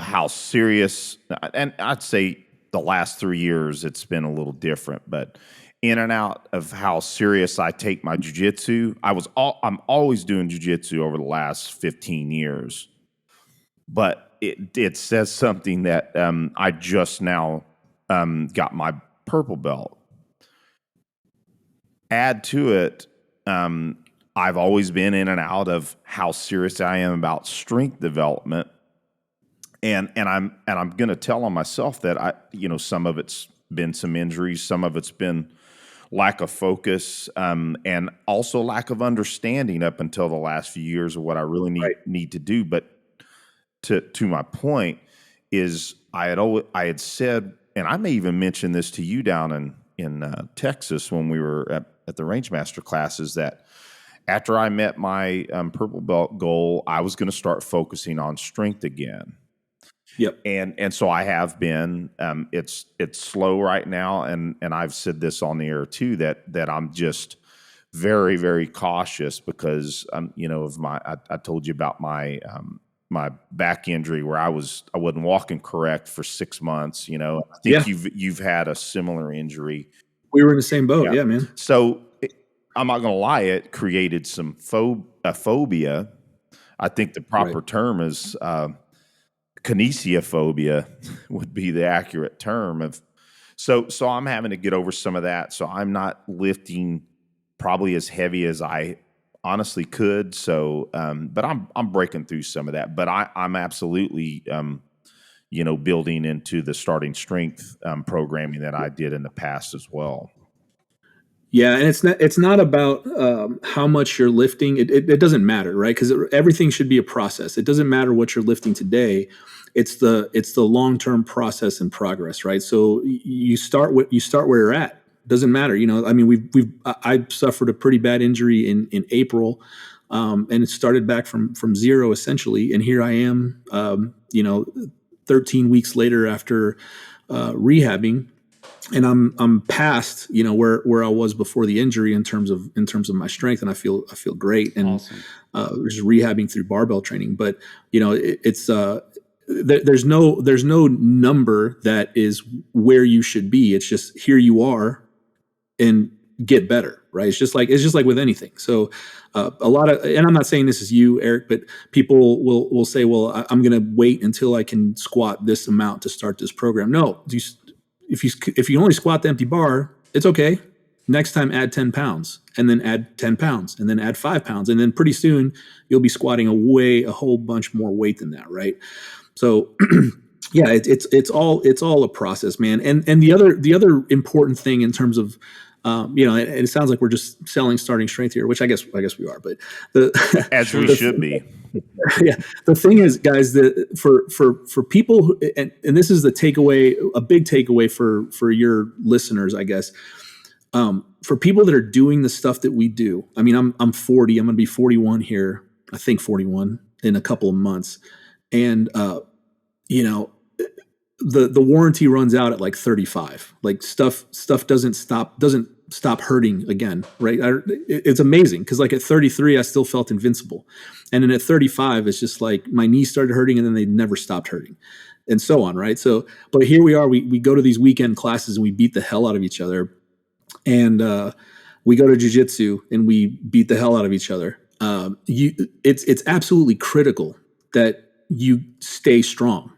how serious, and I'd say the last 3 years it's been a little different, but in and out of how serious I take my jiu-jitsu. I'm always doing jiu-jitsu over the last 15 years, but it says something that I just now got my purple belt. Add to it, I've always been in and out of how serious I am about strength development, and I'm going to tell on myself that some of it's been some injuries, some of it's been lack of focus, and also lack of understanding up until the last few years of what I really need to do. But to my point is, I had said, and I may even mention this to you down in Texas when we were at the Rangemaster classes, that after I met my purple belt goal, I was going to start focusing on strength again. Yep. And so I have been. It's slow right now, and I've said this on the air too, that I'm just very, very cautious because of I told you about my my back injury where I wasn't walking correct for 6 months. I think you've had a similar injury. We were in the same boat, yeah man. So I'm not gonna lie, it created some phobia. I think the proper term is kinesiophobia would be the accurate term of. So I'm having to get over some of that. So I'm not lifting probably as heavy as I honestly could. So, but I'm breaking through some of that. But I'm absolutely, building into the starting strength programming that I did in the past as well. Yeah, and it's not about how much you're lifting. It doesn't matter, right? Because everything should be a process. It doesn't matter what you're lifting today. It's the long-term process and progress, right? So you start where you're at. Doesn't matter, I suffered a pretty bad injury in April, and it started back from zero essentially, and here I am, 13 weeks later after rehabbing. And I'm past, where I was before the injury in terms of my strength, and I feel great. And awesome. Just rehabbing through barbell training, but there's no number that is where you should be. It's just here you are, and get better, right? It's just like with anything. So a lot of, and I'm not saying this is you, Eric, but people will say, well, I'm going to wait until I can squat this amount to start this program. No, if you only squat the empty bar, it's okay. Next time, add 10 pounds, and then add 10 pounds, and then add 5 pounds. And then pretty soon you'll be squatting a whole bunch more weight than that. Right. So yeah, it's all a process, man. And the other important thing in terms of, and it sounds like we're just selling starting strength here, which I guess we are, but as we should be. Yeah. The thing is, guys, that for people who, and this is the takeaway, a big takeaway for your listeners, I guess, for people that are doing the stuff that we do. I mean, I'm 40, I'm going to be 41 here. I think 41 in a couple of months. And, the warranty runs out at like 35, like stuff doesn't stop hurting again. Right. It's amazing. Cause like at 33, I still felt invincible. And then at 35, it's just like my knees started hurting and then they never stopped hurting and so on. Right. So, but here we are, we go to these weekend classes and we beat the hell out of each other. and we go to jiu-jitsu and we beat the hell out of each other. It's absolutely critical that you stay strong.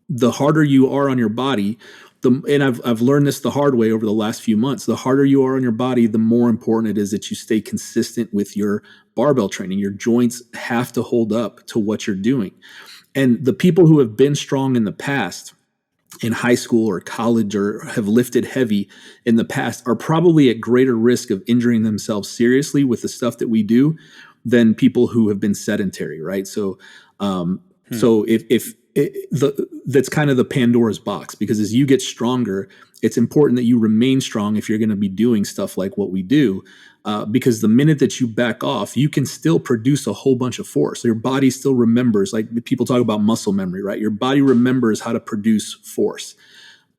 The harder you are on your body, and I've learned this the hard way over the last few months. The harder you are on your body, the more important it is that you stay consistent with your barbell training. Your joints have to hold up to what you're doing. And the people who have been strong in the past, in high school or college, or have lifted heavy in the past, are probably at greater risk of injuring themselves seriously with the stuff that we do than people who have been sedentary, right? So, so if that's kind of the Pandora's box, because as you get stronger, it's important that you remain strong if you're going to be doing stuff like what we do. Because the minute that you back off, you can still produce a whole bunch of force. Your body still remembers, like people talk about muscle memory, right? Your body remembers how to produce force,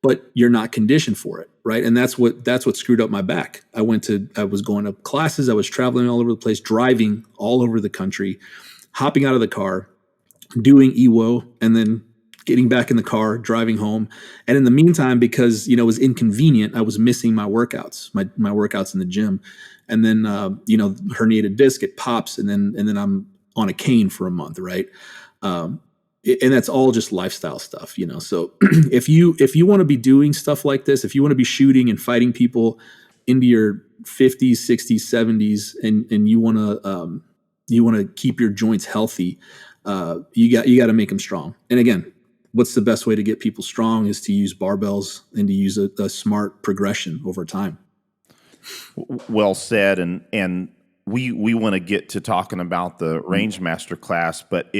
but you're not conditioned for it, right? And that's what screwed up my back. I was going to classes, I was traveling all over the place, driving all over the country, hopping out of the car, doing EWO, and then getting back in the car, driving home. And in the meantime, because, it was inconvenient, I was missing my workouts, my workouts in the gym. And then, herniated disc, it pops, and then I'm on a cane for a month, right? And that's all just lifestyle stuff, So if you want to be doing stuff like this, if you want to be shooting and fighting people into your 50s, 60s, 70s, and you want to keep your joints healthy, you got to make them strong. And again, what's the best way to get people strong is to use barbells and to use a smart progression over time. Well said. And we want to get to talking about the Rangemaster class, but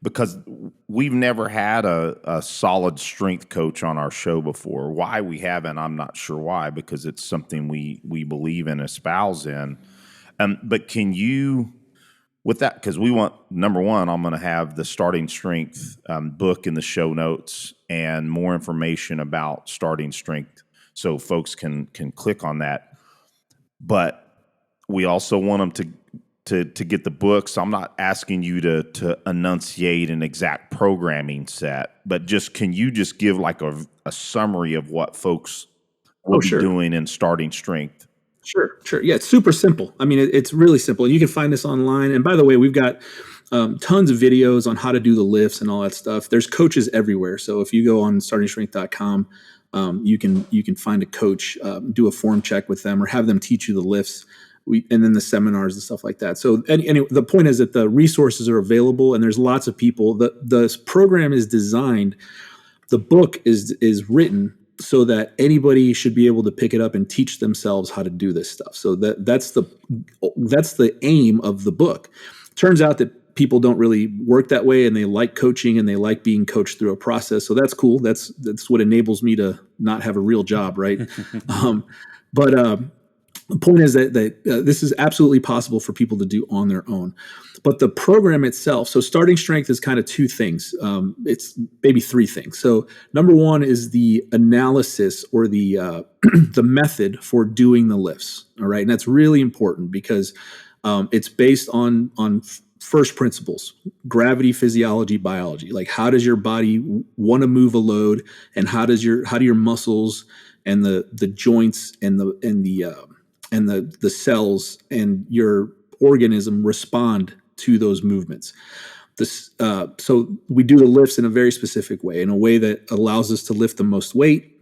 because we've never had a solid strength coach on our show before. Why we haven't, I'm not sure why, because it's something we believe in, espouse in. But can you, with that, because we want, number one, I'm going to have the Starting Strength book in the show notes and more information about starting strength so folks can click on that. But we also want them to get the book. So I'm not asking you to enunciate an exact programming set, but can you just give like a summary of what folks will be doing in starting strength? Sure. Yeah, it's super simple. I mean, it's really simple. And you can find this online. And by the way, we've got tons of videos on how to do the lifts and all that stuff. There's coaches everywhere. So if you go on startingstrength.com, you can find a coach, do a form check with them, or have them teach you the lifts, and then the seminars and stuff like that. So anyway, the point is that the resources are available, and there's lots of people. The program is designed, the book is written so that anybody should be able to pick it up and teach themselves how to do this stuff. So that's the aim of the book. Turns out that people don't really work that way, and they like coaching and they like being coached through a process. So that's cool. That's what enables me to not have a real job, right? But the point is that this is absolutely possible for people to do on their own. But the program itself, so starting strength is kind of two things. It's maybe three things. So number one is the analysis, or the the method for doing the lifts. All right, and that's really important because it's based on first principles: gravity, physiology, biology. Like, how does your body want to move a load, and how do your muscles and the joints and the cells and your organism respond to those movements. So we do the lifts in a very specific way, in a way that allows us to lift the most weight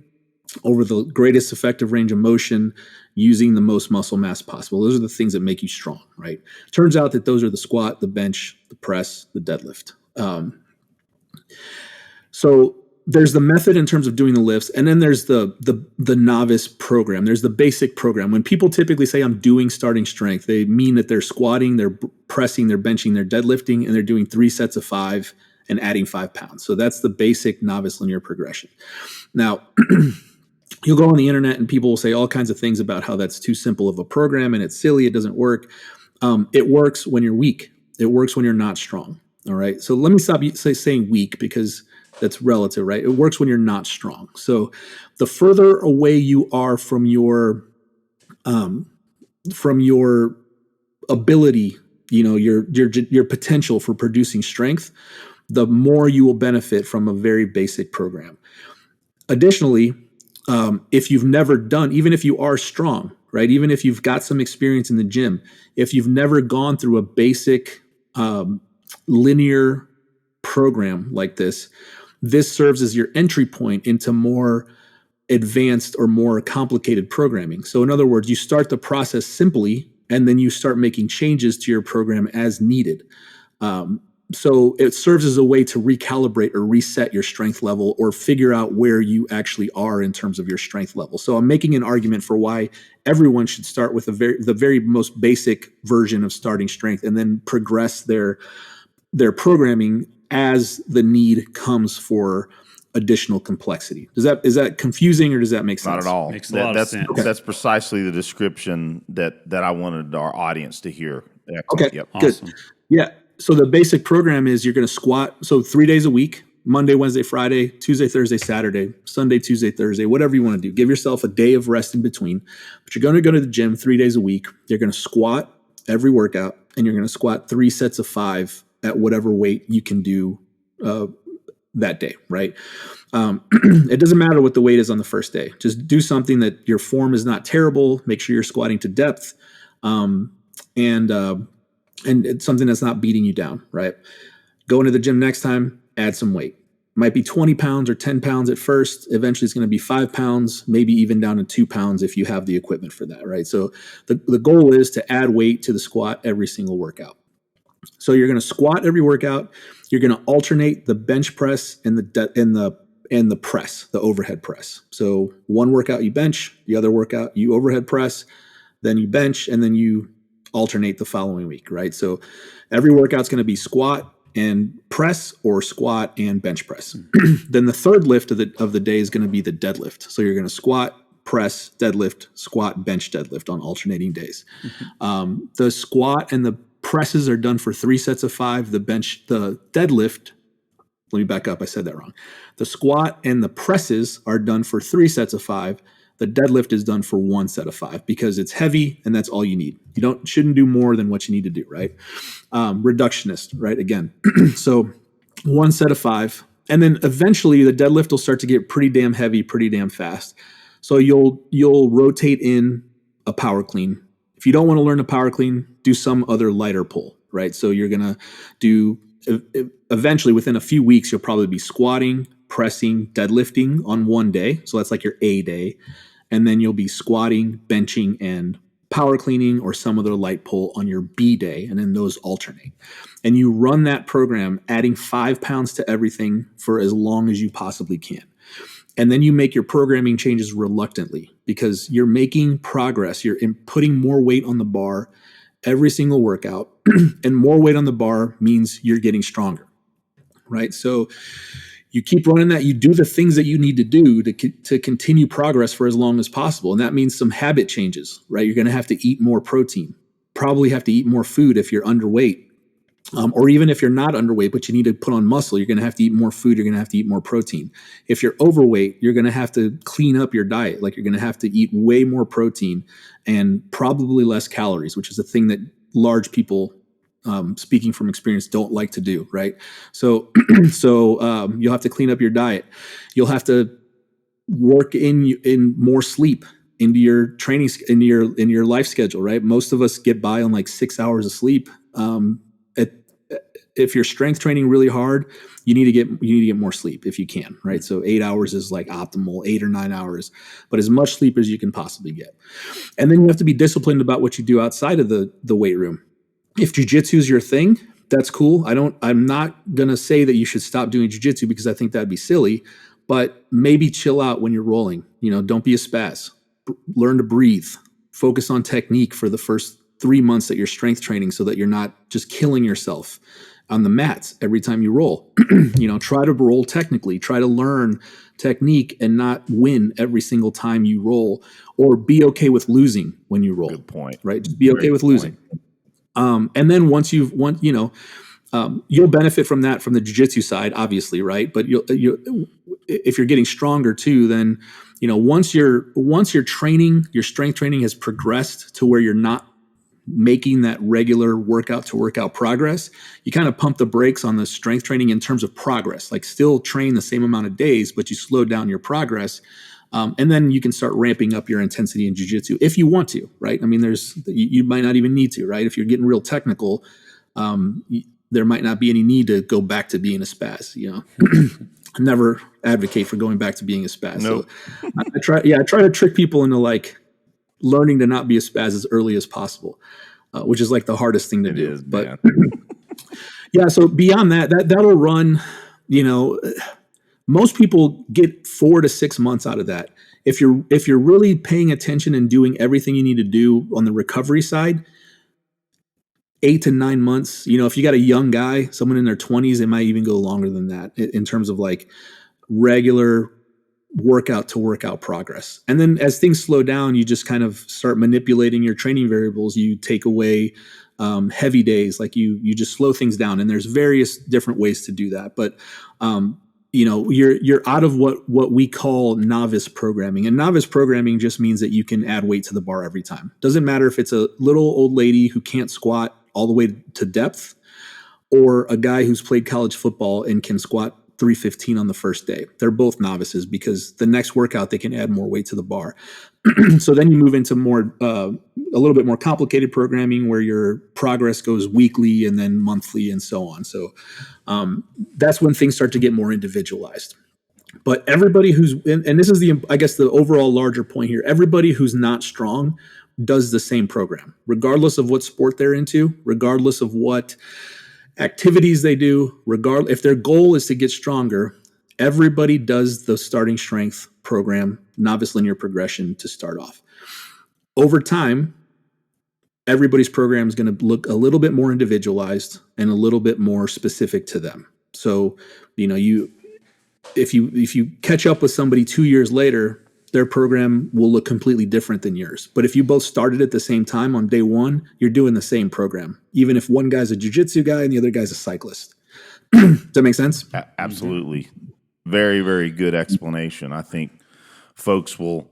over the greatest effective range of motion, using the most muscle mass possible. Those are the things that make you strong, right? Turns out that those are the squat, the bench, the press, the deadlift. So there's the method in terms of doing the lifts, and then there's the novice program. There's the basic program. When people typically say I'm doing starting strength, they mean that they're squatting, they're pressing, they're benching, they're deadlifting, and they're doing 3 sets of 5 and adding 5 pounds. So that's the basic novice linear progression. Now, you'll go on the internet and people will say all kinds of things about how that's too simple of a program and it's silly, it doesn't work. It works when you're weak. It works when you're not strong. All right. So let me stop saying weak, because that's relative, right? It works when you're not strong. So the further away you are from your ability, your potential for producing strength, the more you will benefit from a very basic program. Additionally, if you've never done, even if you are strong, right? Even if you've got some experience in the gym, if you've never gone through a basic linear program like this serves as your entry point into more advanced or more complicated programming. So in other words, you start the process simply, and then you start making changes to your program as needed. So it serves as a way to recalibrate or reset your strength level, or figure out where you actually are in terms of your strength level. So I'm making an argument for why everyone should start with the very most basic version of starting strength, and then progress their programming as the need comes for additional complexity. Is that confusing, or does that make sense? Not at all. Makes a lot of sense. That's precisely the description that I wanted our audience to hear. Okay, yep. Awesome. Good. Yeah. So the basic program is you're going to squat. So 3 days a week, Monday, Wednesday, Friday, Tuesday, Thursday, Saturday, Sunday, Tuesday, Thursday, whatever you want to do. Give yourself a day of rest in between. But you're going to go to the gym 3 days a week. You're going to squat every workout, and you're going to squat 3 sets of 5 at whatever weight you can do that day, right? It doesn't matter what the weight is on the first day. Just do something that your form is not terrible. Make sure you're squatting to depth, and it's something that's not beating you down, right? Go into the gym next time, add some weight. Might be 20 pounds or 10 pounds at first. Eventually it's going to be 5 pounds, maybe even down to 2 pounds if you have the equipment for that, right? So the goal is to add weight to the squat every single workout. So you're going to squat every workout. You're going to alternate the bench press and the press, the overhead press. So one workout you bench, the other workout you overhead press, then you bench, and then you alternate the following week, right? So every workout's going to be squat and press, or squat and bench press. Then the third lift of the day is going to be the deadlift. So you're going to squat, press, deadlift, squat, bench, deadlift on alternating days. The squat and the presses are done for 3 sets of 5. The deadlift, let me back up. I said that wrong. The squat and the presses are done for 3 sets of 5. The deadlift is done for 1 set of 5 because it's heavy and that's all you need. You shouldn't do more than what you need to do, right? Reductionist, right? Again, so 1 set of 5, and then eventually the deadlift will start to get pretty damn heavy, pretty damn fast. So you'll rotate in a power clean. If you don't want to learn a power clean, do some other lighter pull, right? So you're gonna do eventually within a few weeks, you'll probably be squatting, pressing, deadlifting on one day. So that's like your A day. And then you'll be squatting, benching, and power cleaning or some other light pull on your B day. And then those alternate. And you run that program, adding 5 pounds to everything for as long as you possibly can. And then you make your programming changes reluctantly because you're making progress. You're putting more weight on the bar every single workout. And more weight on the bar means you're getting stronger, right? So you keep running that. You do the things that you need to do to continue progress for as long as possible. And that means some habit changes, right? You're going to have to eat more protein, probably have to eat more food if you're underweight. Or even if you're not underweight, but you need to put on muscle, you're going to have to eat more food. You're going to have to eat more protein. If you're overweight, you're going to have to clean up your diet. Like you're going to have to eat way more protein and probably less calories, which is a thing that large people, speaking from experience, don't like to do, right? So you'll have to clean up your diet. You'll have to work in more sleep into your training, in your life schedule, right? Most of us get by on like 6 hours of sleep. If you're strength training really hard, you need to get more sleep if you can, right? So 8 hours is like optimal, 8 or 9 hours, but as much sleep as you can possibly get. And then you have to be disciplined about what you do outside of the weight room. If jiu-jitsu is your thing, that's cool. I'm not going to say that you should stop doing jiu-jitsu because I think that'd be silly, but maybe chill out when you're rolling. Don't be a spaz. Learn to breathe. Focus on technique for the first 3 months that you're strength training so that you're not just killing yourself on the mats every time you roll. Try to roll technically, try to learn technique and not win every single time you roll, or be okay with losing when you roll. Good point. Right? Just be okay with losing. And then once you'll benefit from that from the jiu-jitsu side, obviously, right? But if you're getting stronger too, then, once your training, your strength training has progressed to where you're not making that regular workout to workout progress, you kind of pump the brakes on the strength training in terms of progress, like still train the same amount of days, but you slow down your progress And then you can start ramping up your intensity in jiu-jitsu if you want to, right? I mean, you might not even need to, right? If you're getting real technical, there might not be any need to go back to being a spaz, I never advocate for going back to being a spaz. Nope. So I try to trick people into like learning to not be a spaz as early as possible, which is like the hardest thing to do. Is, but yeah, so beyond that'll run, most people get 4 to 6 months out of that. If you're really paying attention and doing everything you need to do on the recovery side, 8 to 9 months. If you got a young guy, someone in their 20s, it might even go longer than that in terms of like regular workout to workout progress. And then as things slow down, you just kind of start manipulating your training variables. You take away heavy days, like you just slow things down. And there's various different ways to do that. But you're out of what we call novice programming. And novice programming just means that you can add weight to the bar every time. Doesn't matter if it's a little old lady who can't squat all the way to depth, or a guy who's played college football and can squat 315 on the first day. They're both novices because the next workout they can add more weight to the bar. So then you move into a little bit more complicated programming where your progress goes weekly and then monthly and so on. So that's when things start to get more individualized. But everybody and this is the overall larger point here, everybody who's not strong does the same program, regardless of what sport they're into, regardless of what activities they do, if their goal is to get stronger, everybody does the starting strength program, novice linear progression to start off. Over time, everybody's program is going to look a little bit more individualized and a little bit more specific to them. So, if you catch up with somebody 2 years later, their program will look completely different than yours. But if you both started at the same time on day one, you're doing the same program, even if one guy's a jiu-jitsu guy and the other guy's a cyclist. Does that make sense? Absolutely. Very, very good explanation. I think folks will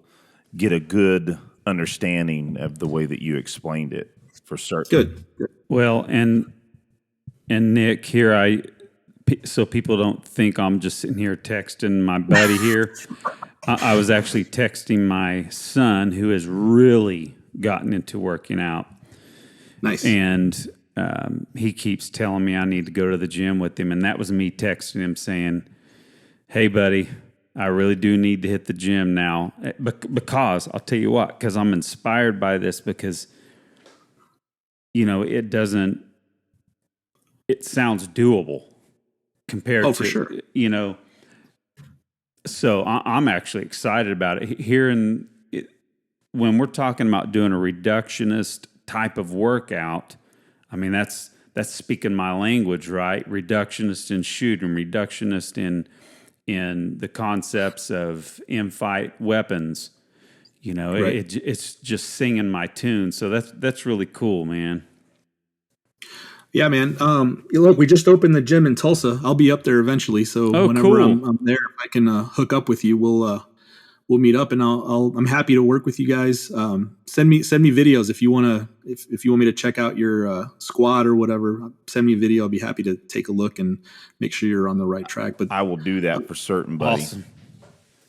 get a good understanding of the way that you explained it for certain. Good. Well, and Nick, here so people don't think I'm just sitting here texting my buddy here. I was actually texting my son, who has really gotten into working out. Nice. And he keeps telling me I need to go to the gym with him. And that was me texting him saying, hey, buddy, I really do need to hit the gym now. Because, I'll tell you what, because I'm inspired by this because, it sounds doable compared to, for sure. So I'm actually excited about it. When we're talking about doing a reductionist type of workout, I mean, that's speaking my language, right? Reductionist in shooting, reductionist in the concepts of in-fight weapons. Right. It's just singing my tune. So that's really cool, man. Yeah, man. Look, we just opened the gym in Tulsa. I'll be up there eventually. So whenever cool. I'm there, if I can hook up with you, we'll meet up, and I'm happy to work with you guys. Send me videos if you want to. If you want me to check out your squad or whatever, send me a video. I'll be happy to take a look and make sure you're on the right track. But I will do that for certain, buddy. Awesome.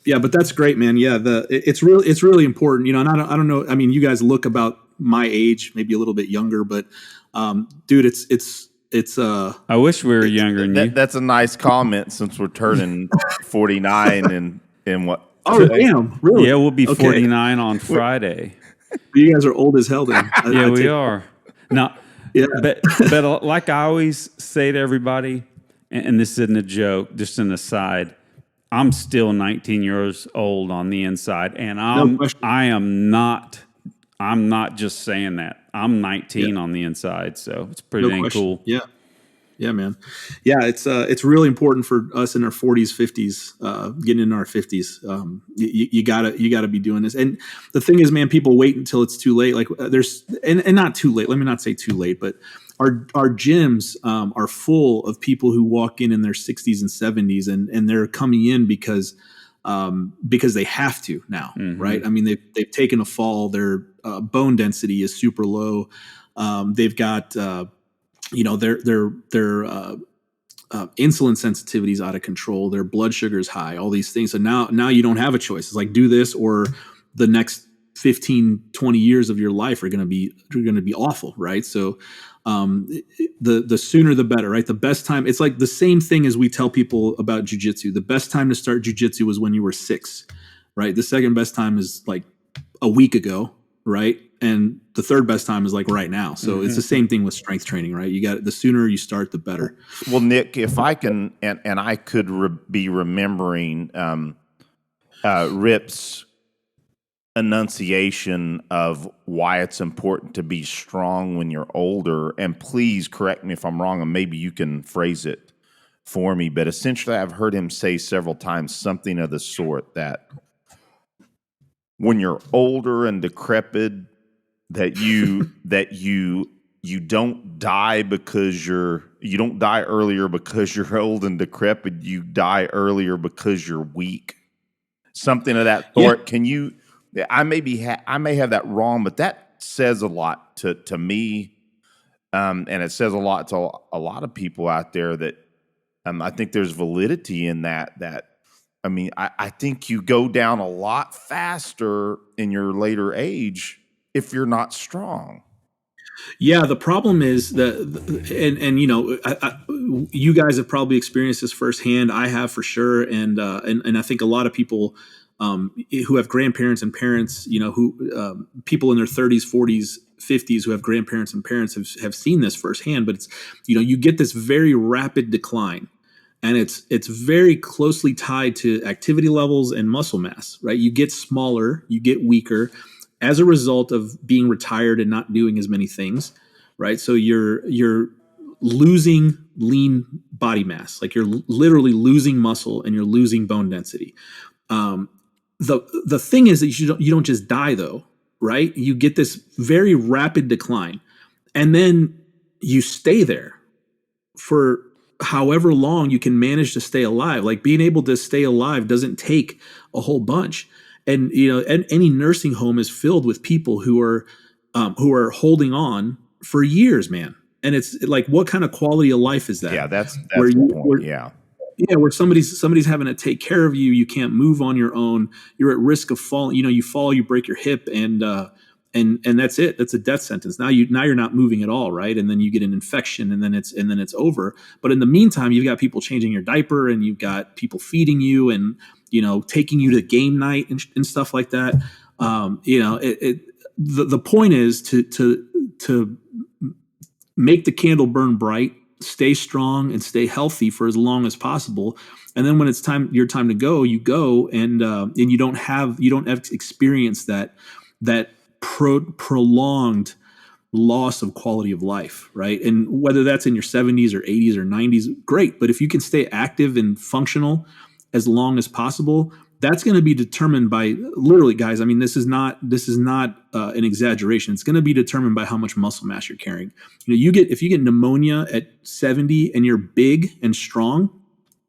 Yeah, but that's great, man. Yeah, it's really important. And I don't know. I mean, you guys look about my age, maybe a little bit younger, but dude, it's I wish we were younger than you. That's a nice comment since we're turning 49 in what? Oh, damn, really? Yeah, we'll be 49 on Friday. You guys are old as hell then. We are. Now, yeah. But like I always say to everybody, and this isn't a joke, just an aside, I'm still 19 years old on the inside, and I'm not just saying that. I'm 19 on the inside, so it's pretty dang cool. Yeah, man. Yeah, it's really important for us in our 40s, 50s, getting into our 50s. You gotta be doing this. And the thing is, man, people wait until it's too late. Like there's and not too late. Let me not say too late, but our gyms are full of people who walk in their 60s and 70s, and they're coming in because they have to now, right? I mean, they've taken a fall. Their bone density is super low. They've got their insulin sensitivity is out of control, their blood sugar is high, all these things. So now you don't have a choice. It's like, do this or the next 15, 20 years of your life are going to be awful. Right. So, the sooner the better, right? The best time, it's like the same thing as we tell people about jujitsu. The best time to start jujitsu was when you were 6, right? The second best time is like a week ago, right? And the third best time is like right now. So it's the same thing with strength training, right? You got, the sooner you start, the better. Well, Nick, if I can, and I could be remembering Rip's enunciation of why it's important to be strong when you're older, and please correct me if I'm wrong, and maybe you can phrase it for me, but essentially I've heard him say several times something of the sort that when you're older and decrepit, that you don't die because you don't die earlier because you're old and decrepit. You die earlier because you're weak. Something of that sort. Yeah. Can you? I may have that wrong, but that says a lot to me, and it says a lot to a lot of people out there. That I think there's validity in that. I mean, I think you go down a lot faster in your later age if you're not strong. Yeah, the problem is that, and you know, you guys have probably experienced this firsthand. I have for sure, and I think a lot of people who have grandparents and parents, you know, who people in their 30s, 40s, 50s who have grandparents and parents have seen this firsthand. But it's, you know, you get this very rapid decline. And it's very closely tied to activity levels and muscle mass, right? You get smaller, you get weaker as a result of being retired and not doing as many things, right? So you're losing lean body mass, like you're literally losing muscle and you're losing bone density. The thing is that you don't just die though, right? You get this very rapid decline, and then you stay there for however long you can manage to stay alive. Like being able to stay alive doesn't take a whole bunch. And, you know, and any nursing home is filled with people who are holding on for years, man. And it's like, what kind of quality of life is that? Yeah, that's the point. Where somebody's having to take care of you. You can't move on your own. You're at risk of falling. You know, you fall, you break your hip, and that's it. That's a death sentence. Now you're not moving at all, right? And then you get an infection, and then it's over. But in the meantime, you've got people changing your diaper, and you've got people feeding you, and, you know, taking you to game night and stuff like that. You know, the point is to make the candle burn bright, stay strong, and stay healthy for as long as possible. And then when it's your time to go, you go, and you don't have experience that prolonged loss of quality of life, right? And whether that's in your 70s or 80s or 90s, great. But if you can stay active and functional as long as possible, that's going to be determined by, literally, guys, I mean, this is not an exaggeration. It's going to be determined by how much muscle mass you're carrying. You know, if you get pneumonia at 70 and you're big and strong,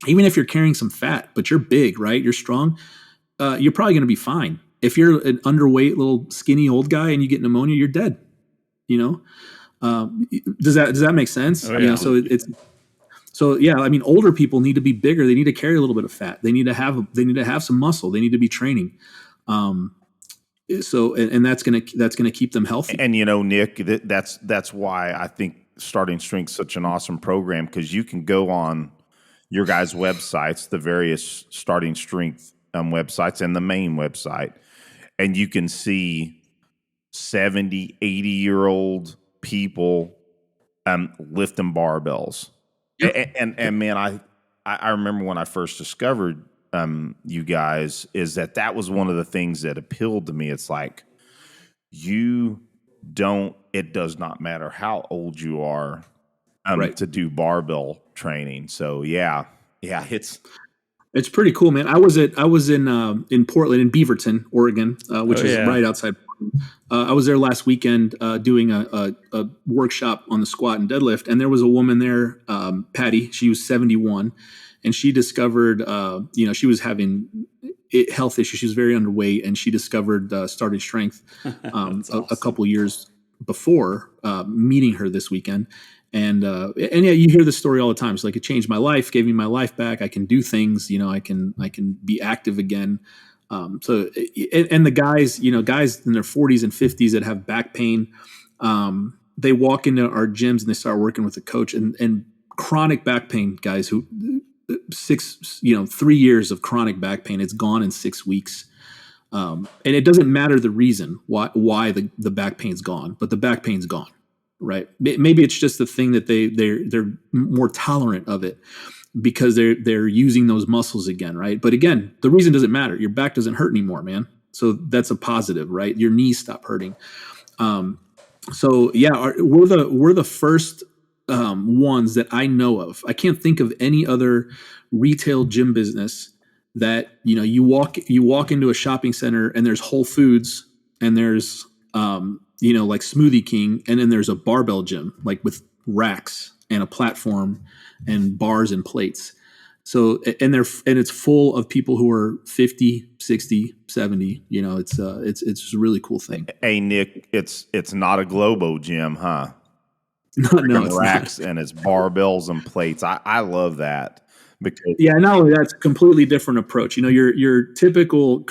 even if you're carrying some fat, but you're big, right? You're strong, you're probably going to be fine. If you're an underweight, little skinny old guy and you get pneumonia, you're dead. You know, does that make sense? Oh, yeah. You know, so yeah. I mean, older people need to be bigger. They need to carry a little bit of fat. They need to have some muscle. They need to be training. So and that's gonna keep them healthy. And you know, Nick, that's why I think Starting Strength is such an awesome program, because you can go on your guys' websites, the various Starting Strength websites and the main website, and you can see 70, 80-year-old people lifting barbells. Yep. And man, I remember when I first discovered you guys, is that was one of the things that appealed to me. It's like, it does not matter how old you are right, to do barbell training. So yeah, it's pretty cool, man. I was in Portland, in Beaverton, Oregon, which is right outside Portland. I was there last weekend doing a workshop on the squat and deadlift, and there was a woman there, Patty. She was 71, and she discovered, you know, she was having health issues. She was very underweight, and she discovered Starting Strength awesome. a couple years before meeting her this weekend. And yeah, you hear this story all the time. It's like, it changed my life, gave me my life back. I can do things, I can be active again. And the guys, guys in their 40s and 50s that have back pain, they walk into our gyms and they start working with a coach, and chronic back pain guys who 3 years of chronic back pain, it's gone in 6 weeks. And it doesn't matter the reason why the back pain's gone, but the back pain's gone, right? Maybe it's just the thing that they're more tolerant of it because they're using those muscles again, right? But again, the reason doesn't matter. Your back doesn't hurt anymore, man. So that's a positive, right? Your knees stop hurting. So yeah, we're the first ones that I know of. I can't think of any other retail gym business that you walk into a shopping center and there's Whole Foods and there's like Smoothie King, and then there's a barbell gym like with racks and a platform and bars and plates. So and it's full of people who are 50, 60, 70. It's just a really cool thing. Hey Nick, it's not a Globo gym, huh? No, it's racks not. And it's barbells and plates. I love that. Because Not only that's a completely different approach. Your typical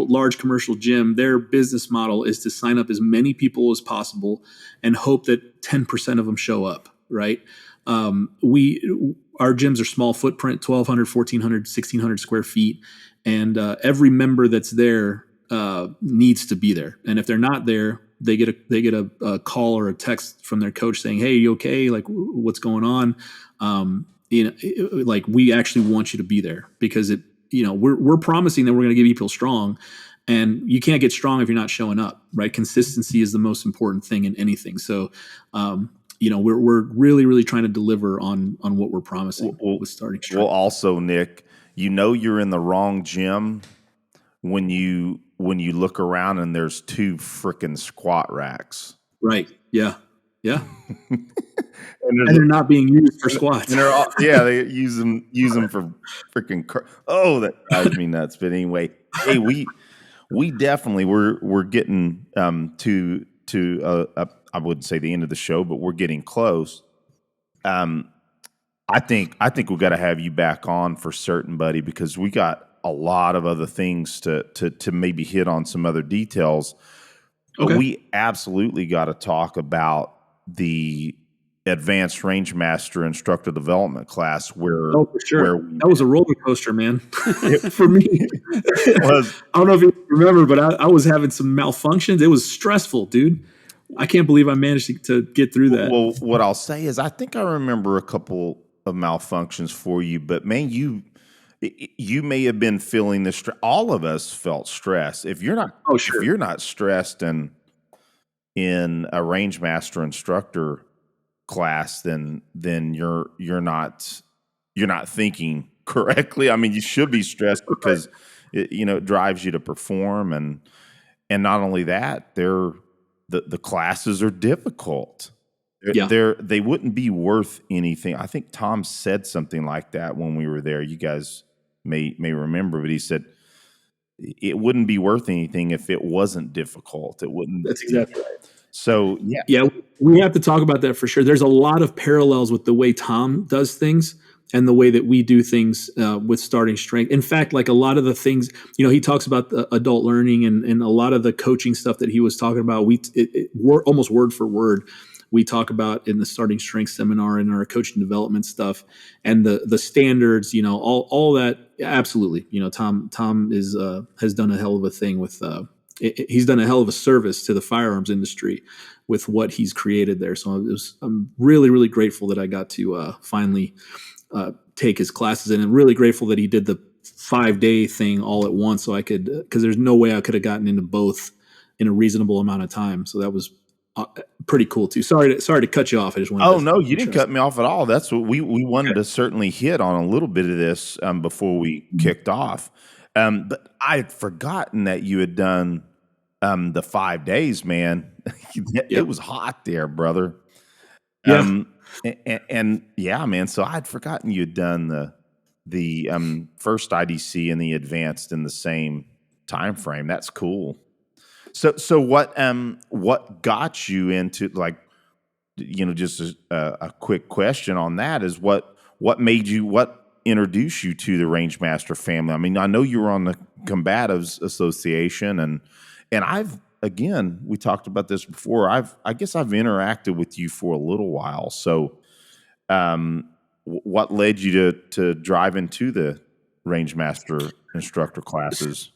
large commercial gym, their business model is to sign up as many people as possible and hope that 10% of them show up, right? Our gyms are small footprint, 1,200, 1,400, 1,600 square feet, and every member that's there needs to be there. And if they're not there, they get a call or a text from their coach saying, "Hey, you okay? Like, what's going on?" Like, we actually want you to be there because we're promising that we're going to get people strong, and you can't get strong if you're not showing up, right? Consistency is the most important thing in anything. So, we're really, really trying to deliver on what we're promising with starting strength. Well, also, Nick, you're in the wrong gym when you look around and there's 2 freaking squat racks. Right. Yeah. Yeah. and they're not being used for squats. And they use them for freaking. That drives me nuts. But anyway, hey, we definitely we're getting to I wouldn't say the end of the show, but we're getting close. I think we've got to have you back on for certain, buddy, because we got a lot of other things to maybe hit on some other details. Okay. But we absolutely got to talk about the advanced Rangemaster instructor development class where for sure. That was a roller coaster, man. For me. It was. I don't know if you remember, but I was having some malfunctions. It was stressful, dude. I can't believe I managed to get through that. Well, what I'll say is I think I remember a couple of malfunctions for you, but man, you may have been feeling the stress. All of us felt stress. If you're not, if you're not stressed in a Rangemaster instructor class, then you're not thinking correctly. I mean, you should be stressed because it drives you to perform, and not only that, the classes are difficult. They wouldn't be worth anything. I think Tom said something like that when we were there. You guys may remember, but he said it wouldn't be worth anything if it wasn't difficult. It wouldn't. That's exactly right. So yeah, we have to talk about that for sure. There's a lot of parallels with the way Tom does things and the way that we do things with starting strength. In fact, like a lot of the things, he talks about the adult learning and a lot of the coaching stuff that he was talking about. Almost word for word, we talk about in the starting strength seminar and our coaching development stuff and the standards. All that. Absolutely. Tom has done a hell of a thing with. He's done a hell of a service to the firearms industry with what he's created there. So I'm really, really grateful that I got to finally take his classes in, and really grateful that he did the 5-day thing all at once. So I could, because there's no way I could have gotten into both in a reasonable amount of time. So that was pretty cool too. Sorry to cut you off. I just wanted. Oh no, you didn't cut me off at all. That's what we wanted to certainly hit on a little bit of this before we kicked off. But I had forgotten that you had done the 5 days, man. It was hot there, brother. Yeah. And yeah, man. So I'd forgotten you'd done the first IDC and the advanced in the same time frame. That's cool. So what got you into, like, just a quick question on that is what introduced you to the Rangemaster family? I mean, I know you were on the Combatives Association, and we talked about this before. I guess I've interacted with you for a little while. So, what led you to drive into the Rangemaster instructor classes?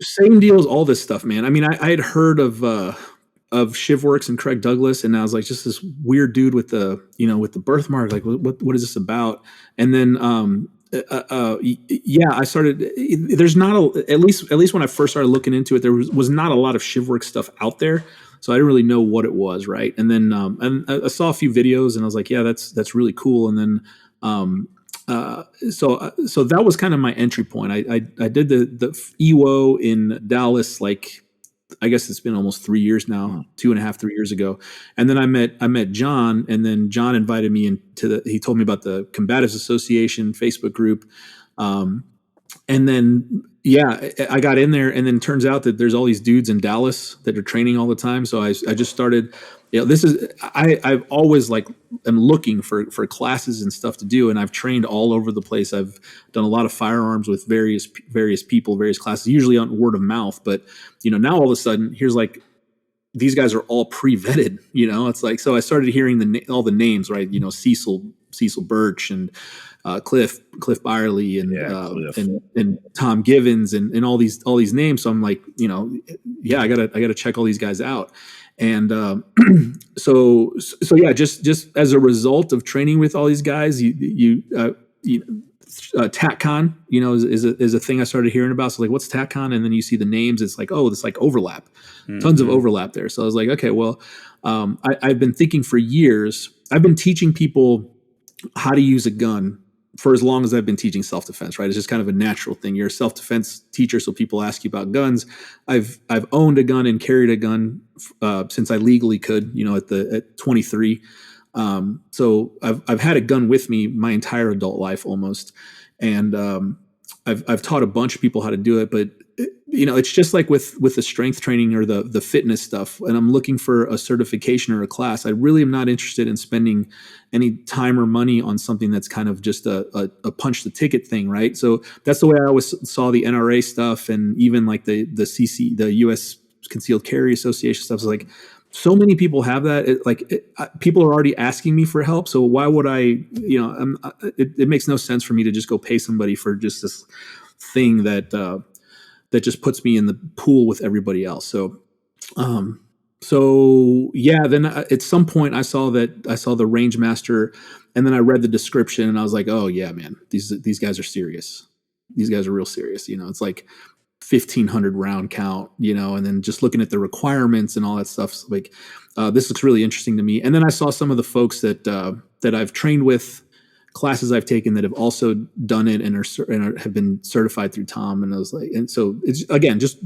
Same deal as all this stuff, man. I mean, I had heard of Shivworks and Craig Douglas, and I was like, just this weird dude with the birthmark. Like, what is this about? And then, I started. There's not at least when I first started looking into it, there was not a lot of Shivworks stuff out there, so I didn't really know what it was, right? And then, and I saw a few videos, and I was like, yeah, that's really cool. And then, so that was kind of my entry point. I did the EWO in Dallas, like, I guess it's been almost 3 years now, 2.5, 3 years ago. And then I met John, and then John invited me he told me about the Combatives Association Facebook group. And then, I got in there, and then turns out that there's all these dudes in Dallas that are training all the time. So I just started, I've always am looking for classes and stuff to do. And I've trained all over the place. I've done a lot of firearms with various people, various classes, usually on word of mouth. But, now all of a sudden here's these guys are all pre-vetted, it's like, so I started hearing all the names, right? Cecil Birch and Cliff Byerly and Tom Givens and all these names. So I'm like, I gotta check all these guys out. And so just as a result of training with all these guys, TACCon, is a thing I started hearing about. So what's TACCon? And then you see the names. It's like, oh, it's like overlap, tons of overlap there. So I was like, okay, well, I've been thinking for years. I've been teaching people how to use a gun for as long as I've been teaching self-defense, right? It's just kind of a natural thing. You're a self-defense teacher, so people ask you about guns. I've owned a gun and carried a gun since I legally could, at 23. So I've had a gun with me my entire adult life almost, and I've taught a bunch of people how to do it. But it's just like with the strength training or the fitness stuff. And I'm looking for a certification or a class. I really am not interested in spending any time or money on something that's kind of just a punch the ticket thing, right? So that's the way I always saw the NRA stuff, and even like the U.S. Concealed Carry Association stuff. Is like, so many people have that. People are already asking me for help. So why would I? It makes no sense for me to just go pay somebody for just this thing that just puts me in the pool with everybody else. So, then at some point I saw the Rangemaster, and then I read the description, and I was like, oh yeah, man, these guys are serious. These guys are real serious. It's like 1,500 round count, and then just looking at the requirements and all that stuff, like, this looks really interesting to me. And then I saw some of the folks that I've trained with, classes I've taken that have also done it and have been certified through Tom. And I was like, and so it's, again, just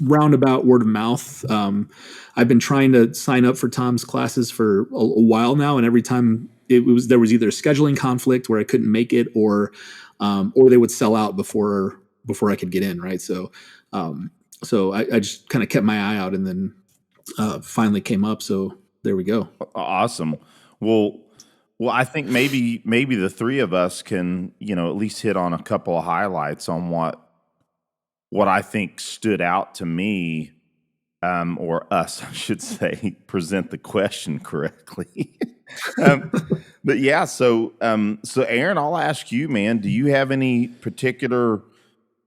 roundabout word of mouth. I've been trying to sign up for Tom's classes for a while now. And every time there was either a scheduling conflict where I couldn't make it, or they would sell out before I could get in. Right. So I just kind of kept my eye out, and then finally came up. So there we go. Awesome. Well, I think maybe the three of us can, at least hit on a couple of highlights on what I think stood out to me, or us, I should say, present the question correctly. But yeah, so Aaron, I'll ask you, man, do you have any particular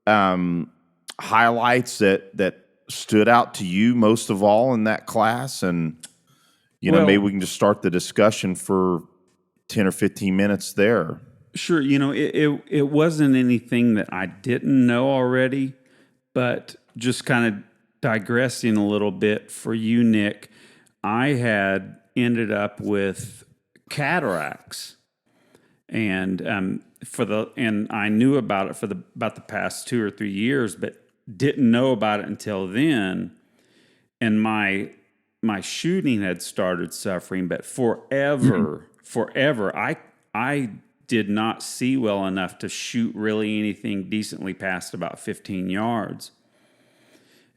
highlights that stood out to you most of all in that class? And maybe we can just start the discussion for 10 or 15 minutes there. Sure. It wasn't anything that I didn't know already, but just kind of digressing a little bit for you, Nick, I had ended up with cataracts, and I knew about it for about the past 2 or 3 years, but didn't know about it until then. And my shooting had started suffering, but forever, I did not see well enough to shoot really anything decently past about 15 yards.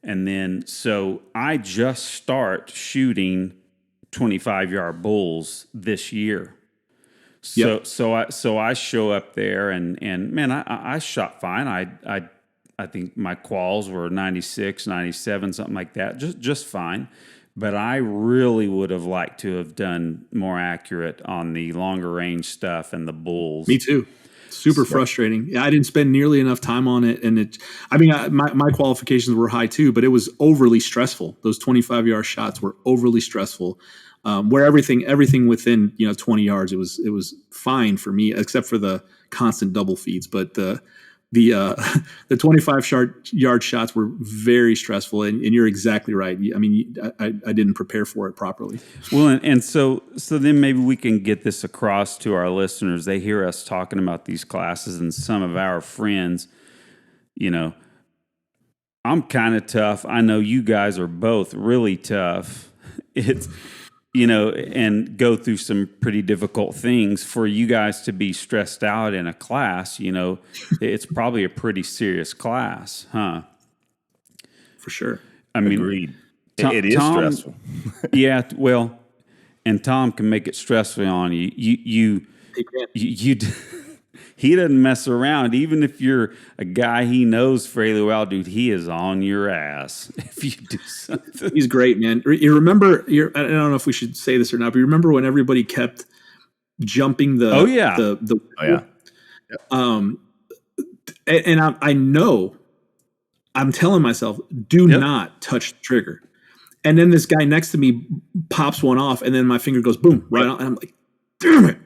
And then, so I just start shooting 25-yard bulls this year. So Yep. so I show up there and man, I shot fine. I think my quals were 96, 97, something like that. Just fine. But I really would have liked to have done more accurate on the longer range stuff and the bulls. Me too. Super frustrating. I didn't spend nearly enough time on it, and my qualifications were high too, but it was overly stressful. Those 25-yard shots were overly stressful. Where everything within 20 yards, it was fine for me, except for the constant double feeds. But the 25-yard shots were very stressful, and you're exactly right. I mean, I didn't prepare for it properly. Well, and so then maybe we can get this across to our listeners. They hear us talking about these classes, and some of our friends, I'm kind of tough. I know you guys are both really tough. It's and go through some pretty difficult things. For you guys to be stressed out in a class, it's probably a pretty serious class, huh? For sure. I mean, Agreed. It is stressful. Yeah, well, and Tom can make it stressful on you. He doesn't mess around. Even if you're a guy he knows fairly well, dude, he is on your ass if you do something. He's great, man. You remember? I don't know if we should say this or not, but you remember when everybody kept jumping the? Oh yeah. And I know. I'm telling myself, do not touch the trigger. And then this guy next to me pops one off, and then my finger goes boom right on, and I'm like, damn it.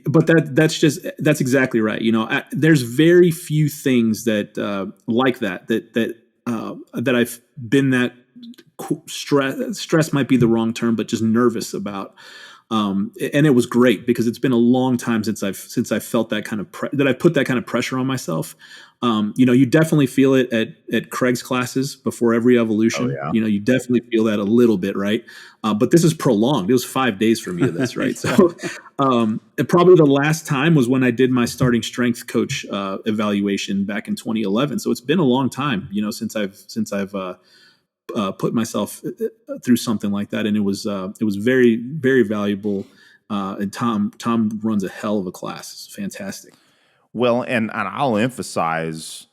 But that's exactly right. There's very few things that like that I've been that stress might be the wrong term, but just nervous about. And it was great because it's been a long time since I've felt that kind of that I put that kind of pressure on myself. You definitely feel it at Craig's classes before every evolution. Oh, yeah. You definitely feel that a little bit, right? But this is prolonged. It was 5 days for me of this, right? So probably the last time was when I did my starting strength coach evaluation back in 2011. So it's been a long time, since I've put myself through something like that, and it was very, very valuable. And Tom runs a hell of a class. It's fantastic. Well, and I'll emphasize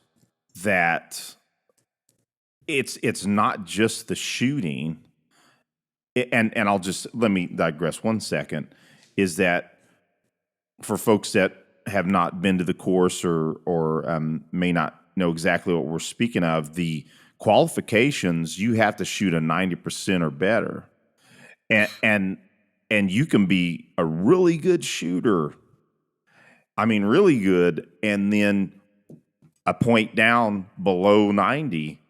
that it's not just the shooting, and let me digress 1 second, is that for folks that have not been to the course or may not know exactly what we're speaking of, the qualifications, you have to shoot a 90% or better, and you can be a really good shooter. I mean, really good, and then a point down below 90.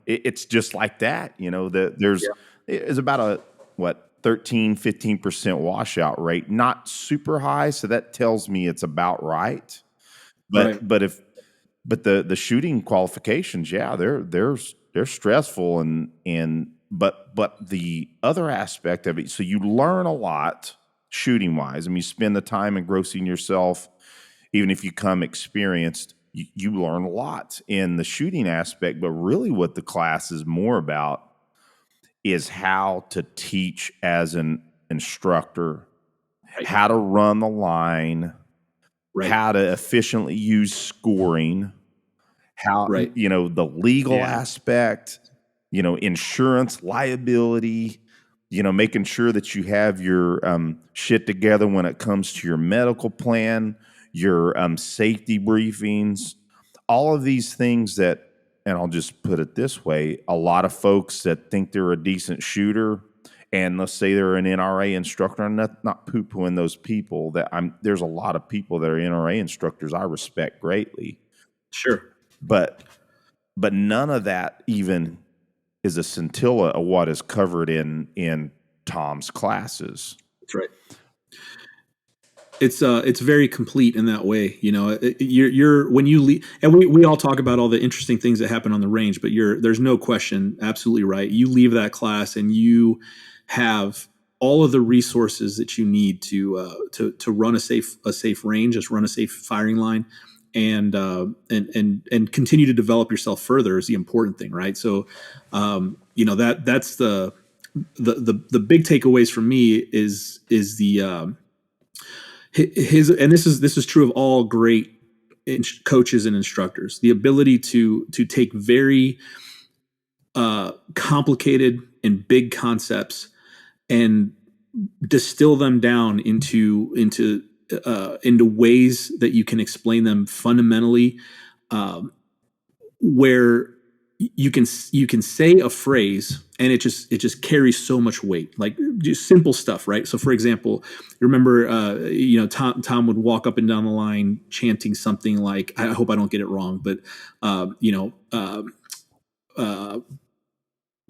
It's just like that. There's about a 13-15% washout rate, not super high, so that tells me it's about right. But the shooting qualifications, yeah, they're stressful, but the other aspect of it, so you learn a lot shooting wise. I mean, you spend the time engrossing yourself, even if you come experienced, you learn a lot in the shooting aspect. But really, what the class is more about is how to teach as an instructor, how to run the line. Right. How to efficiently use scoring, the legal aspect, insurance, liability, making sure that you have your shit together when it comes to your medical plan, your safety briefings, all of these things that, and I'll just put it this way, a lot of folks that think they're a decent shooter, and let's say they're an NRA instructor. I'm not poo-pooing those people. There's a lot of people that are NRA instructors I respect greatly. Sure. But none of that even is a scintilla of what is covered in Tom's classes. That's right. It's very complete in that way. You're when you leave, and we all talk about all the interesting things that happen on the range, but there's no question, absolutely right. You leave that class and you have all of the resources that you need to run a safe range, just run a safe firing line, and continue to develop yourself further is the important thing, right? So, that's the the big takeaways for me is the his, and this is true of all great coaches and instructors, the ability to take very complicated and big concepts and distill them down into ways that you can explain them fundamentally, where you can say a phrase and it just carries so much weight, like just simple stuff, right? So, for example, remember, Tom would walk up and down the line chanting something like, I hope I don't get it wrong, but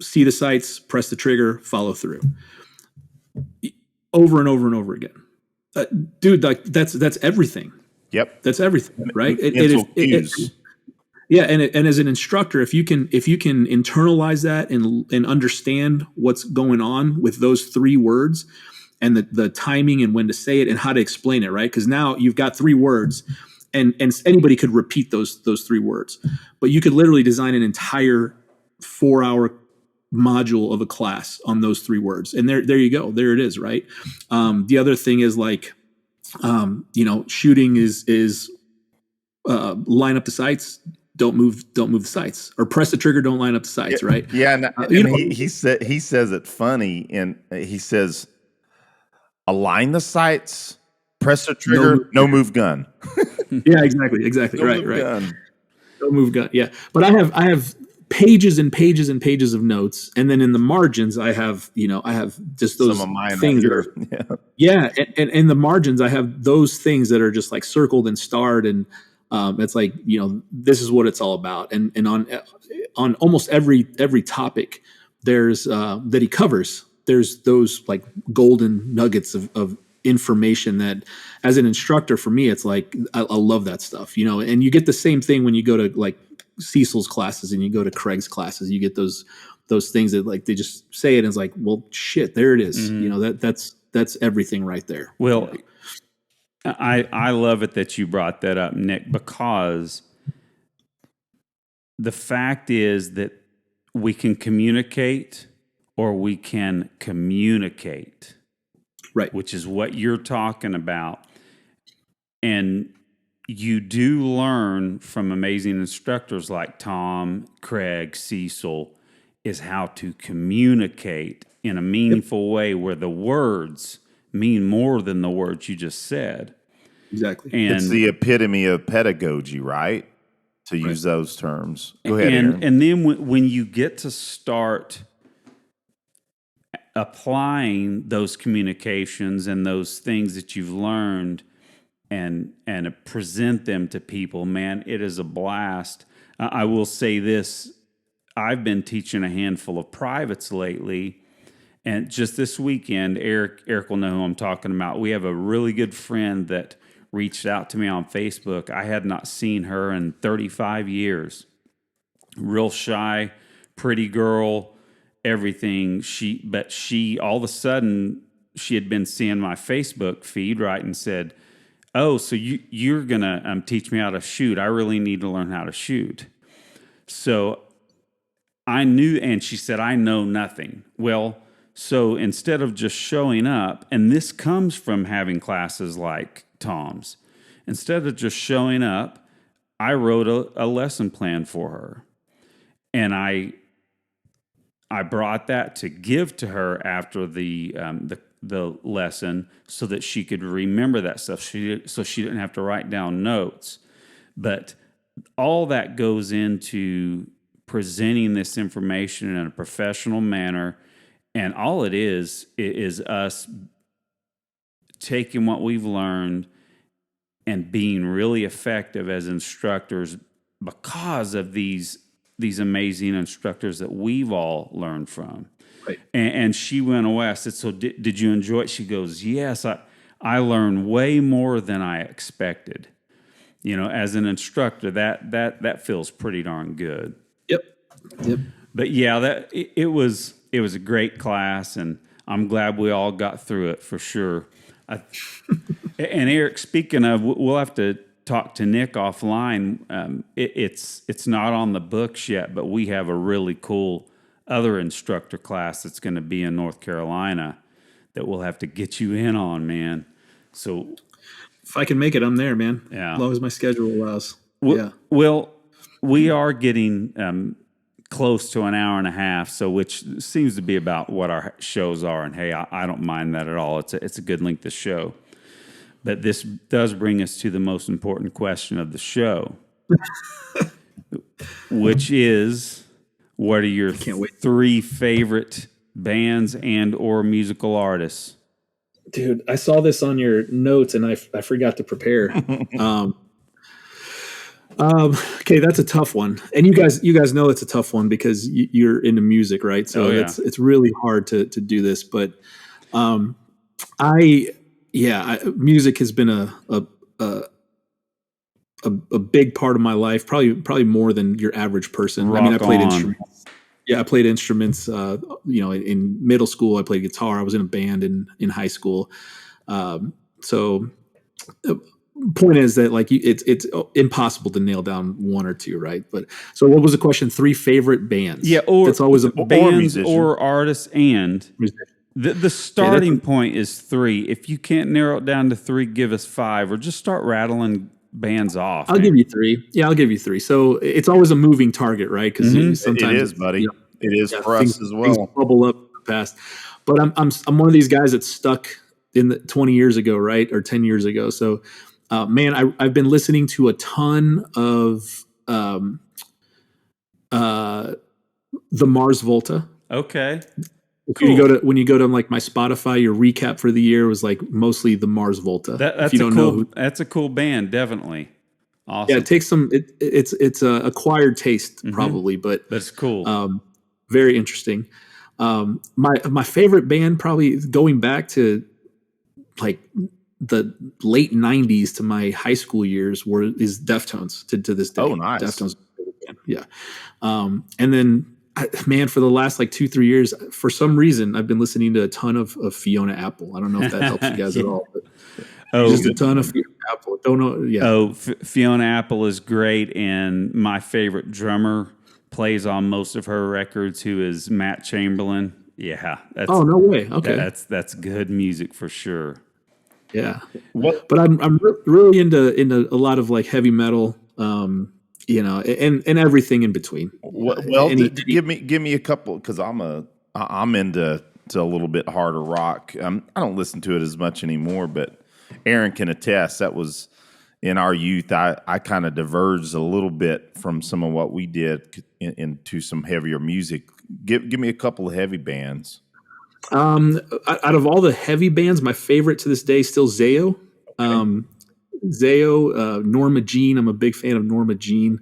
see the sights, press the trigger, follow through, over and over and over again. Dude, like that's everything. Yep, that's everything, right? And as an instructor, if you can internalize that and understand what's going on with those 3 words and the timing and when to say it and how to explain it, right? Because now you've got 3 words, and anybody could repeat those 3 words, but you could literally design an entire 4-hour module of a class on those 3 words, and there you go, there it is, right? The other thing is like, shooting is line up the sights. Don't move the sights, or press the trigger. Don't line up the sights, right? Yeah, and he says it funny, and he says, align the sights, press the trigger, no move gun. Yeah, exactly, no right. Gun. No move gun. Yeah, but I have pages and pages and pages of notes, and then in the margins I have just those things that are and in the margins I have those things that are just like circled and starred, and it's like, this is what it's all about. And on almost every topic there's that he covers, there's those like golden nuggets of information that, as an instructor, for me, it's like I love that stuff, and you get the same thing when you go to like Cecil's classes and you go to Craig's classes. You get those things that like they just say it and it's like, well, shit, there it is. Mm-hmm. That's everything right there. Well, I love it that you brought that up, Nick, because the fact is that we can communicate or we can communicate, right? Which is what you're talking about. And you do learn from amazing instructors like Tom, Craig, Cecil, is how to communicate in a meaningful way where the words mean more than the words you just said. Exactly. And it's the epitome of pedagogy, right? To use those terms. Go ahead, Aaron. And then when you get to start applying those communications and those things that you've learned and present them to people, man, it is a blast. I will say this. I've been teaching a handful of privates lately, and just this weekend, Eric will know who I'm talking about. We have a really good friend that reached out to me on Facebook. I had not seen her in 35 years. Real shy, pretty girl, everything. But she all of a sudden, she had been seeing my Facebook feed, right, and said, oh, so you're going to teach me how to shoot. I really need to learn how to shoot. So I knew, and she said, I know nothing. Well, so instead of just showing up, and this comes from having classes like Tom's, instead of just showing up, I wrote a lesson plan for her. And I brought that to give to her after the lesson so that she could remember that stuff, so she didn't have to write down notes. But all that goes into presenting this information in a professional manner, and all it is us taking what we've learned and being really effective as instructors because of these amazing instructors that we've all learned from. Right. And she went away. I said, so did you enjoy it? She goes, yes, I learned way more than I expected. As an instructor, that feels pretty darn good. Yep. But yeah, it was a great class, and I'm glad we all got through it for sure. And Eric, speaking of, we'll have to talk to Nick offline. It's not on the books yet, but we have a really cool other instructor class that's going to be in North Carolina that we'll have to get you in on, man. So If I can make it, I'm there, man. Yeah. As long as my schedule allows. Yeah. Well, we are getting close to an hour and a half, so which seems to be about what our shows are. And hey, I don't mind that at all. It's a good length of show. But this does bring us to the most important question of the show, which is, what are your 3 favorite bands and or musical artists? Dude, I saw this on your notes and I forgot to prepare. Okay, that's a tough one, and you guys know it's a tough one because you're into music, right? So it's really hard to do this, but music has been a big part of my life, probably more than your average person. I mean, I played instruments. Yeah, I played instruments. In middle school, I played guitar. I was in a band in high school. So point is that like it's impossible to nail down one or two, right? But so what was the question? 3 favorite bands? Yeah, or that's always bands or artists, and the starting point is 3. If you can't narrow it down to 3, give us 5, or just start rattling bands off. I'll give you 3. Yeah, I'll give you 3. So it's always a moving target, right? Because sometimes it is, buddy. It is for us as well. Things bubble up fast. But I'm one of these guys that's stuck in the 20 years ago, right, or 10 years ago. So. Man, I've been listening to a ton of the Mars Volta. Okay. Cool. When you go to like my Spotify, your recap for the year was like mostly the Mars Volta. That's a cool band, definitely. Awesome. Yeah, it takes some. It's a acquired taste probably, but that's cool. Very interesting. My favorite band, probably going back to like the late 90s to my high school years, is Deftones to this day. Oh, nice. Deftones. Yeah. And then, man, for the last like 2-3 years, for some reason, I've been listening to a ton of Fiona Apple. I don't know if that helps you guys at all, but just a ton of Fiona Apple. Don't know. Yeah. Oh, Fiona Apple is great. And my favorite drummer plays on most of her records, who is Matt Chamberlain. Yeah. Oh, no way. Okay. That's good music for sure. Yeah, but I'm really into a lot of like heavy metal, and everything in between. Well, give me a couple, because I'm into a little bit harder rock. I don't listen to it as much anymore, but Aaron can attest that was in our youth. I kind of diverged a little bit from some of what we did into some heavier music. Give me a couple of heavy bands. Out of all the heavy bands, my favorite to this day is still Zayo. Okay. Zayo, Norma Jean. I'm a big fan of Norma Jean.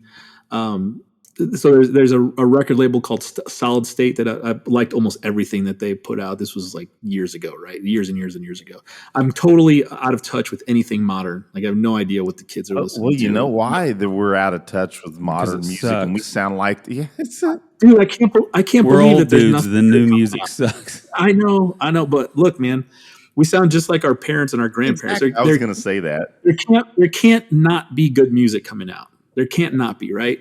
So there's a record label called Solid State that I liked almost everything that they put out. This was like years ago, right? Years and years and years ago. I'm totally out of touch with anything modern. Like I have no idea what the kids are listening to. Well, you know why that we're out of touch with modern music, and we sound like dude, I can't believe that there's nothing. The new music sucks. I know, but look, man, we sound just like our parents and our grandparents. Exactly. I was going to say that. There can't not be good music coming out. There can't not be, right?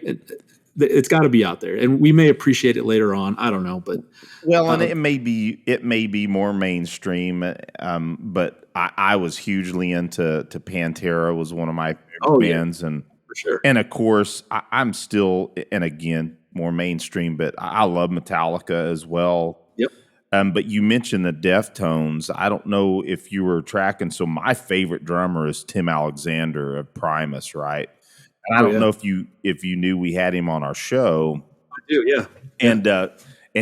It's got to be out there, and we may appreciate it later on. I don't know, but and it may be more mainstream. But I was hugely into Pantera. Was one of my bands, and for sure. And of course, I'm still, and again, more mainstream. But I love Metallica as well. Yep. But you mentioned the Deftones. I don't know if you were tracking. So my favorite drummer is Tim Alexander of Primus, right? And I don't know if you knew we had him on our show. I do, yeah. And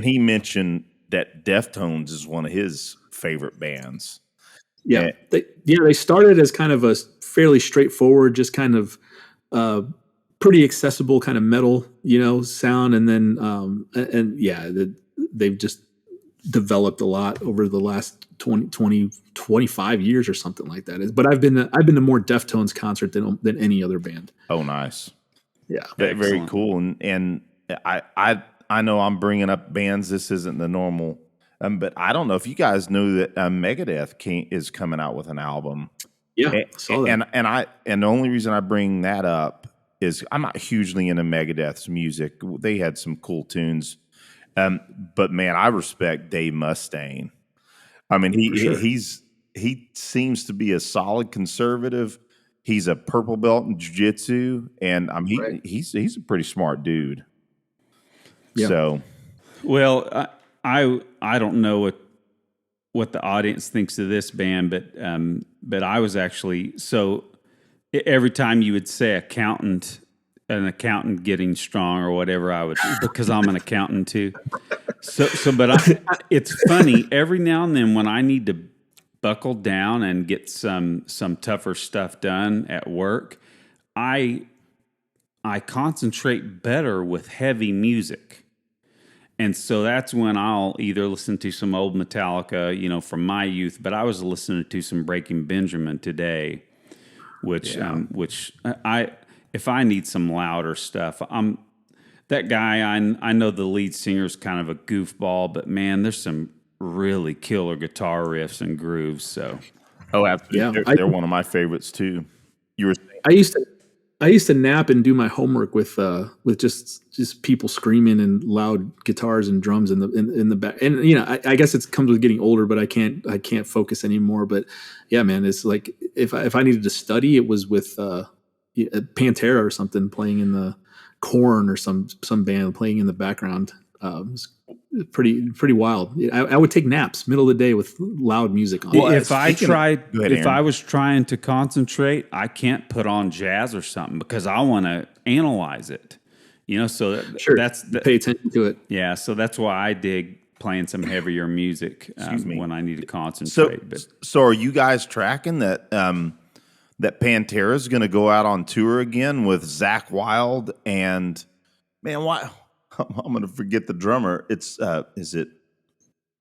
he mentioned that Deftones is one of his favorite bands. Yeah, they started as kind of a fairly straightforward, just kind of pretty accessible kind of metal, sound, and then they've just developed a lot over the last 25 years or something like that. But I've been to more Deftones concert than any other band. Oh, nice. Yeah. Very cool. And I know I'm bringing up bands. This isn't the normal, but I don't know if you guys know that Megadeth is coming out with an album. Yeah. I saw that. And the only reason I bring that up is I'm not hugely into Megadeth's music. They had some cool tunes. But man, I respect Dave Mustaine. I mean, he seems to be a solid conservative. He's a purple belt in jiu-jitsu, and he's a pretty smart dude. Yeah. So, well, I don't know what the audience thinks of this band, but I was actually, so every time you would say an accountant getting strong or whatever, I would, because I'm an accountant too. But it's funny, every now and then when I need to buckle down and get some tougher stuff done at work, I concentrate better with heavy music. And so that's when I'll either listen to some old Metallica, from my youth, but I was listening to some Breaking Benjamin today, which if I need some louder stuff, that guy, I know the lead singer's kind of a goofball, but man, there's some really killer guitar riffs and grooves. So, absolutely, they're one of my favorites too. You were saying? I used to nap and do my homework with just people screaming and loud guitars and drums in the back. And I guess it comes with getting older, but I can't focus anymore. But yeah, man, it's like if I needed to study, it was with Pantera or something playing in the Korn or some band playing in the background. It was pretty wild. I would take naps middle of the day with loud music on. Well, if I was trying to concentrate, I can't put on jazz or something because I want to analyze it. So pay attention to it. Yeah, so that's why I dig playing some heavier music when I need to concentrate. So are you guys tracking that that Pantera is going to go out on tour again with Zakk Wylde and why? I'm going to forget the drummer. It's is it?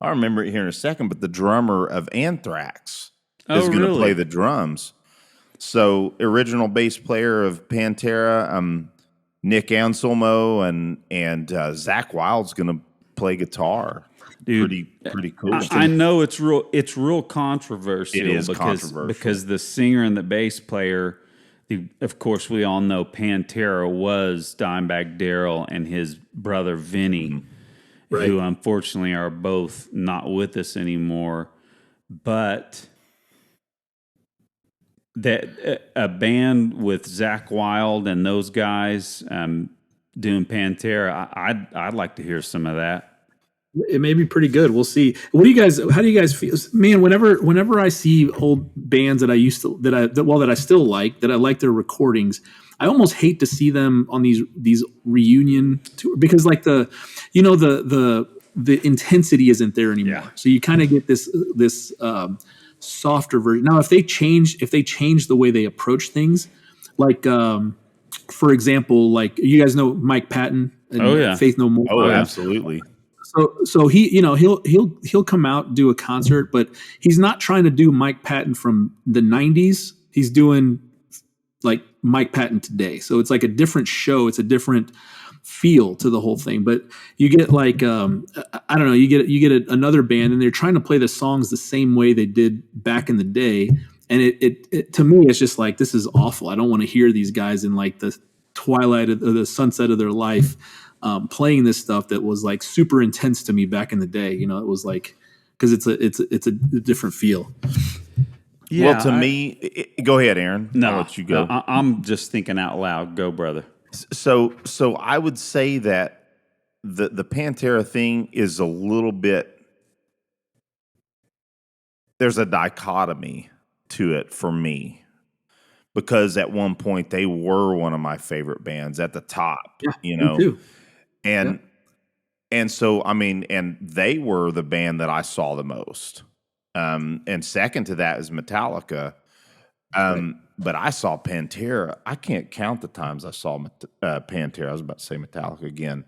I remember it here in a second, but the drummer of Anthrax is going to play the drums. So original bass player of Pantera, Nick Anselmo, and Zakk Wylde's going to play guitar. Dude, pretty cool. I know it's real controversial. It is controversial because the singer and the bass player. Of course, we all know Pantera was Dimebag Darrell and his brother Vinny, who unfortunately are both not with us anymore. But that a band with Zakk Wylde and those guys doing Pantera, I'd like to hear some of that. It may be pretty good. We'll see. How do you guys feel? Man, whenever I see old bands that I still like, that I like their recordings, I almost hate to see them on these reunion tours because like the intensity isn't there anymore. Yeah. So you kind of get this softer version. Now, if they change the way they approach things, like for example, like you guys know Mike Patton and Faith No More. Oh, absolutely. So he, he'll come out and do a concert, but he's not trying to do Mike Patton from the 90s. He's doing like Mike Patton today. So it's like a different show. It's a different feel to the whole thing. But you get like, I don't know, you get another band and they're trying to play the songs the same way they did back in the day. And it to me, it's just like, this is awful. I don't want to hear these guys in like the twilight or the sunset of their life. Playing this stuff that was like super intense to me back in the day, it was like because it's a different feel. Yeah. Well, to me, go ahead, Aaron. No, I'll let you go. I'm just thinking out loud. Go, brother. So I would say that the Pantera thing is a little bit. There's a dichotomy to it for me. Because at one point they were one of my favorite bands at the top, Me too. And so, I mean, and they were the band that I saw the most. And second to that is Metallica. But I saw Pantera. I can't count the times I saw Pantera. I was about to say Metallica again.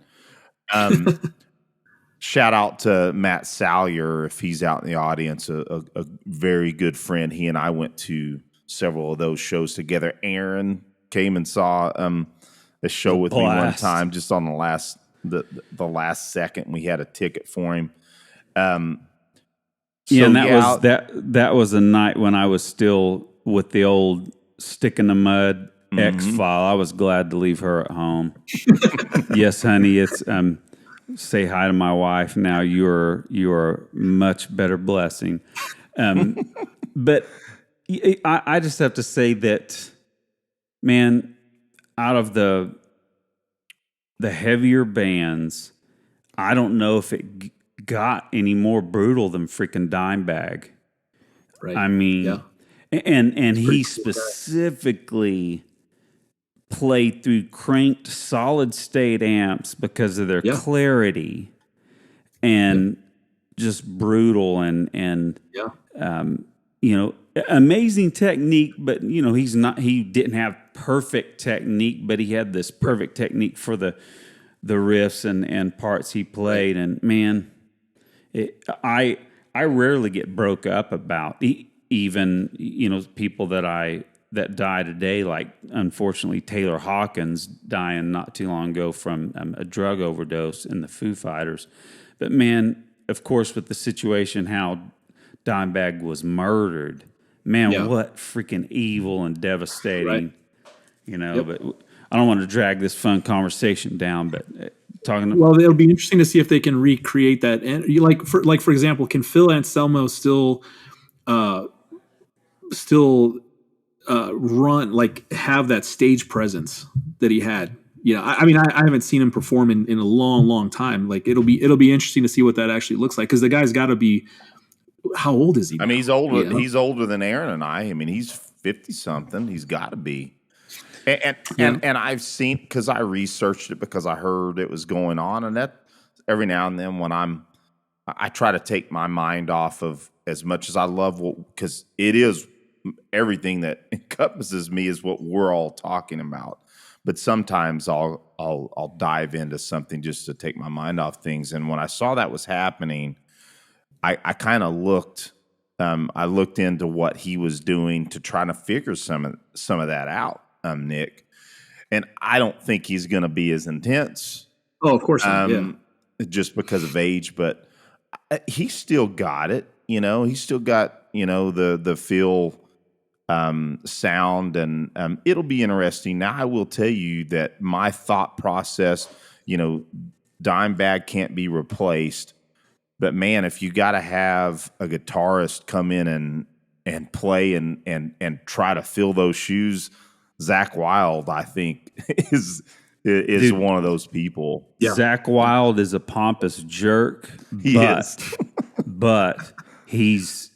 Shout out to Matt Salyer if he's out in the audience, a very good friend. He and I went to several of those shows together. Aaron came and saw a show with me one time, just on the last second. We had a ticket for him. And that was a night when I was still with the old stick in the mud X-File. I was glad to leave her at home. Yes, honey. It's say hi to my wife. Now you're much better blessing. But I just have to say that, man, out of the heavier bands, I don't know if it got any more brutal than freaking Dimebag. Right. I mean, Yeah. and he cool specifically played through cranked solid state amps because of their clarity and just brutal and amazing technique. But he didn't have perfect technique, but he had this perfect technique for the riffs and parts he played. And man, I rarely get broke up about even people that die today, like unfortunately Taylor Hawkins dying not too long ago from a drug overdose in the Foo Fighters. But man, of course, with the situation how Dimebag was murdered, man, what freaking evil and devastating, But I don't want to drag this fun conversation down, but well, it'll be interesting to see if they can recreate that. And for example, can Phil Anselmo still run, have that stage presence that he had? I mean, I haven't seen him perform in a long time. Like it'll be interesting to see what that actually looks like, because the guy's got to be, how old is he now? I mean, he's older. He's older than Aaron and I. I mean, he's 50 something. He's got to be. And I've seen, because I researched it because I heard it was going on, and that every now and then when I try to take my mind off of, as much as I love because it is everything that encompasses me is what we're all talking about. But sometimes I'll dive into something just to take my mind off things. And when I saw that was happening, I kind of looked. I looked into what he was doing to try to figure some of that out, Nick. And I don't think he's going to be as intense. Oh, of course not. Just because of age, but he still got it. He still got the feel. Sound, and it'll be interesting. Now, I will tell you that my thought process, Dimebag can't be replaced, but man, if you got to have a guitarist come in and play and try to fill those shoes, Zakk Wylde, I think, is Dude, one of those people. Yeah. Zakk Wylde is a pompous jerk, but he's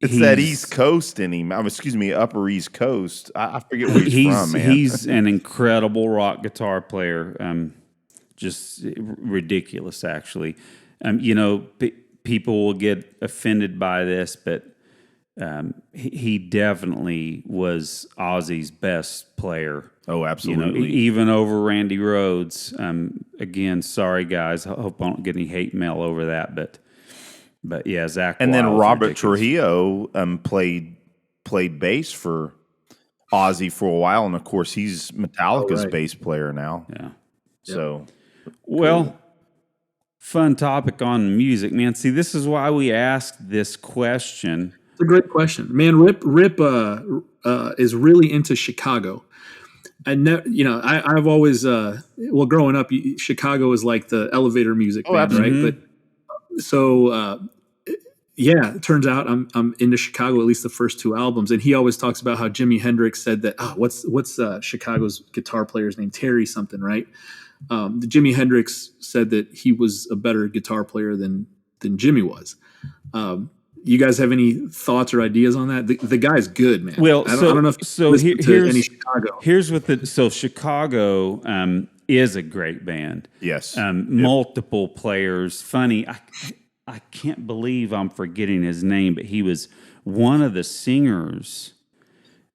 that East Coast in him. Upper East Coast. I forget where he's from, man. He's an incredible rock guitar player. Just ridiculous, actually. People will get offended by this, but he definitely was Ozzy's best player. Oh, absolutely. Even over Randy Rhoads. Again, sorry, guys. I hope I don't get any hate mail over that, But yeah, Zakk. And then Robert Trujillo played bass for Ozzy for a while, and of course he's Metallica's bass player now. Yeah. So, well, fun topic on music, man. See, this is why we asked this question. It's a great question, man. Rip is really into Chicago. I've always growing up, Chicago is like the elevator music band, right? But so it turns out I'm into Chicago, at least the first two albums. And he always talks about how Jimi Hendrix said that, what's Chicago's guitar player's name? Terry something, right? Jimi Hendrix said that he was a better guitar player than Jimmy was. You guys have any thoughts or ideas on that? The guy's good, man. Well, I don't know if here's any Chicago. Here's what Chicago is a great band. Yes. Multiple players. Funny, I can't believe I'm forgetting his name, but he was one of the singers,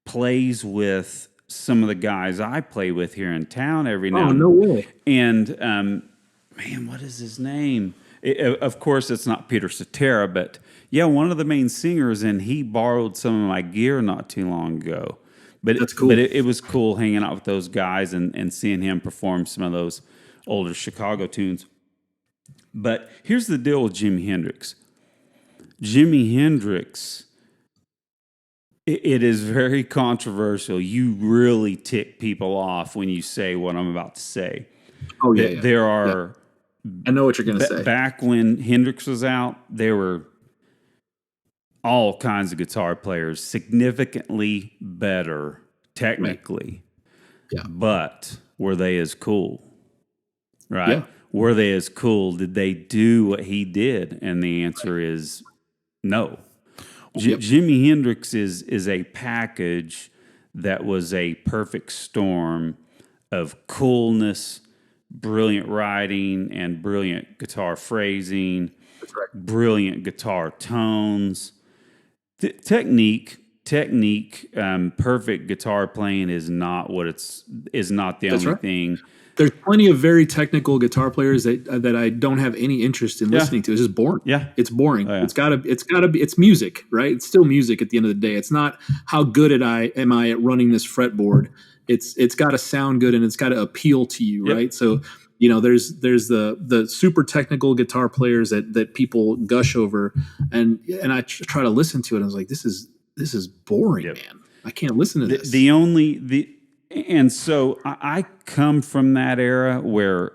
plays with some of the guys I play with here in town every now and then. Oh, no way. And, man, what is his name? Of course, it's not Peter Cetera, but yeah, one of the main singers, and he borrowed some of my gear not too long ago. But that's cool. But it was cool hanging out with those guys and seeing him perform some of those older Chicago tunes. But here's the deal with Jimi Hendrix. Jimi Hendrix, it is very controversial. You really tick people off when you say what I'm about to say. Oh, yeah. There are I know what you're going to say. Back when Hendrix was out, there were all kinds of guitar players significantly better technically. Yeah. But were they as cool? Right? Yeah. Were they as cool? Did they do what he did? And the answer is no. Jimi Hendrix is a package that was a perfect storm of coolness, brilliant writing, and brilliant guitar phrasing, brilliant guitar tones. Technique, perfect guitar playing is not the only thing. There's plenty of very technical guitar players that I don't have any interest in listening to. It's just boring. Yeah, it's boring. Oh, yeah. It's gotta be. It's music, right? It's still music at the end of the day. It's not how good am I at running this fretboard. It's got to sound good and it's got to appeal to you, right? So there's the super technical guitar players that people gush over, and I try to listen to it. And I was like, this is boring, man. I can't listen to this. And so I come from that era where,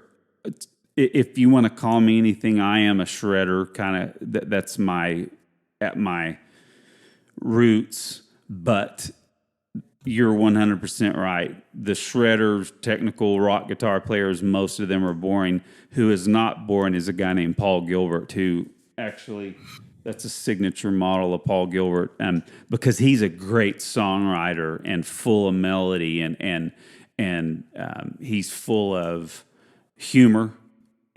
if you want to call me anything, I am a shredder kind of. That's at my roots. But you're 100% right. The shredders, technical rock guitar players, most of them are boring. Who is not boring is a guy named Paul Gilbert, who actually. That's a signature model of Paul Gilbert, because he's a great songwriter and full of melody, and he's full of humor,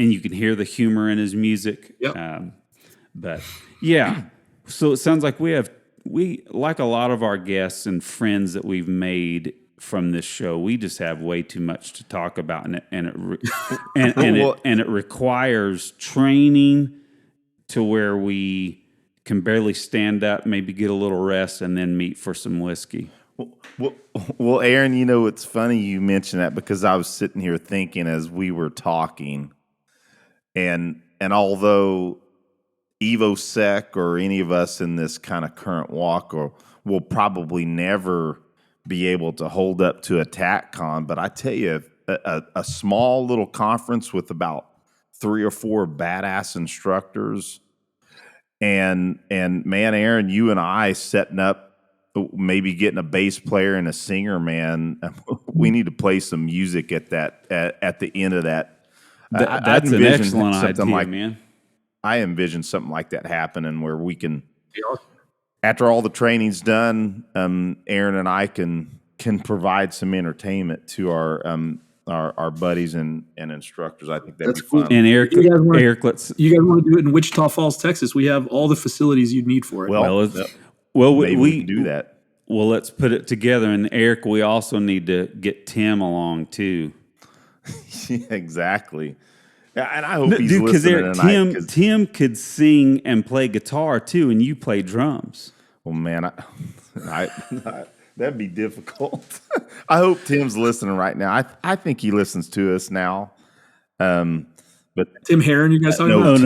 and you can hear the humor in his music. Yep. But yeah, so it sounds like we like a lot of our guests and friends that we've made from this show. We just have way too much to talk about, and it requires training to where we can barely stand up, maybe get a little rest, and then meet for some whiskey. Well, Aaron, it's funny you mentioned that, because I was sitting here thinking as we were talking, and although Evo Sec or any of us in this kind of current walk will probably never be able to hold up to a TACCon, but I tell you, a small little conference with about 3 or 4 badass instructors. And man, Aaron, you and I setting up, maybe getting a bass player and a singer, man. We need to play some music at the end of that. That's an excellent idea, man. I envision something like that happening where we can, after all the training's done, Aaron and I can provide some entertainment to our buddies and instructors. I think that'd be fun. And Eric, you guys want to do it in Wichita Falls, Texas? We have all the facilities you'd need for it. Maybe we can do that. Well, let's put it together. And Eric, we also need to get Tim along too. Yeah, exactly. Yeah, and I hope he's listening tonight. Tim could sing and play guitar too, and you play drums. Well, man, that'd be difficult. I hope Tim's listening right now. I think he listens to us now. But Tim Herron, you guys talking about?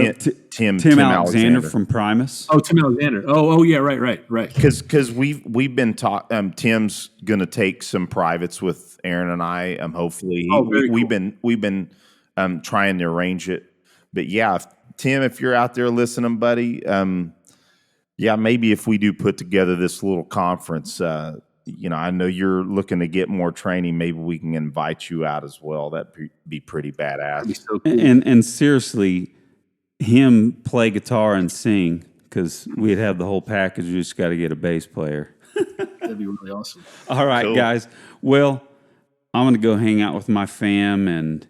Tim Alexander from Primus. Oh, Tim Alexander. Oh, yeah, right. Because we've been taught. Tim's going to take some privates with Aaron and I. Hopefully, we've been trying to arrange it. But yeah, Tim, if you're out there listening, buddy, maybe if we do put together this little conference. I know you're looking to get more training. Maybe we can invite you out as well. That'd be pretty badass. That'd be so cool. And seriously, him play guitar and sing, because we'd have the whole package. We just got to get a bass player. That'd be really awesome. All right, guys. Well, I'm going to go hang out with my fam and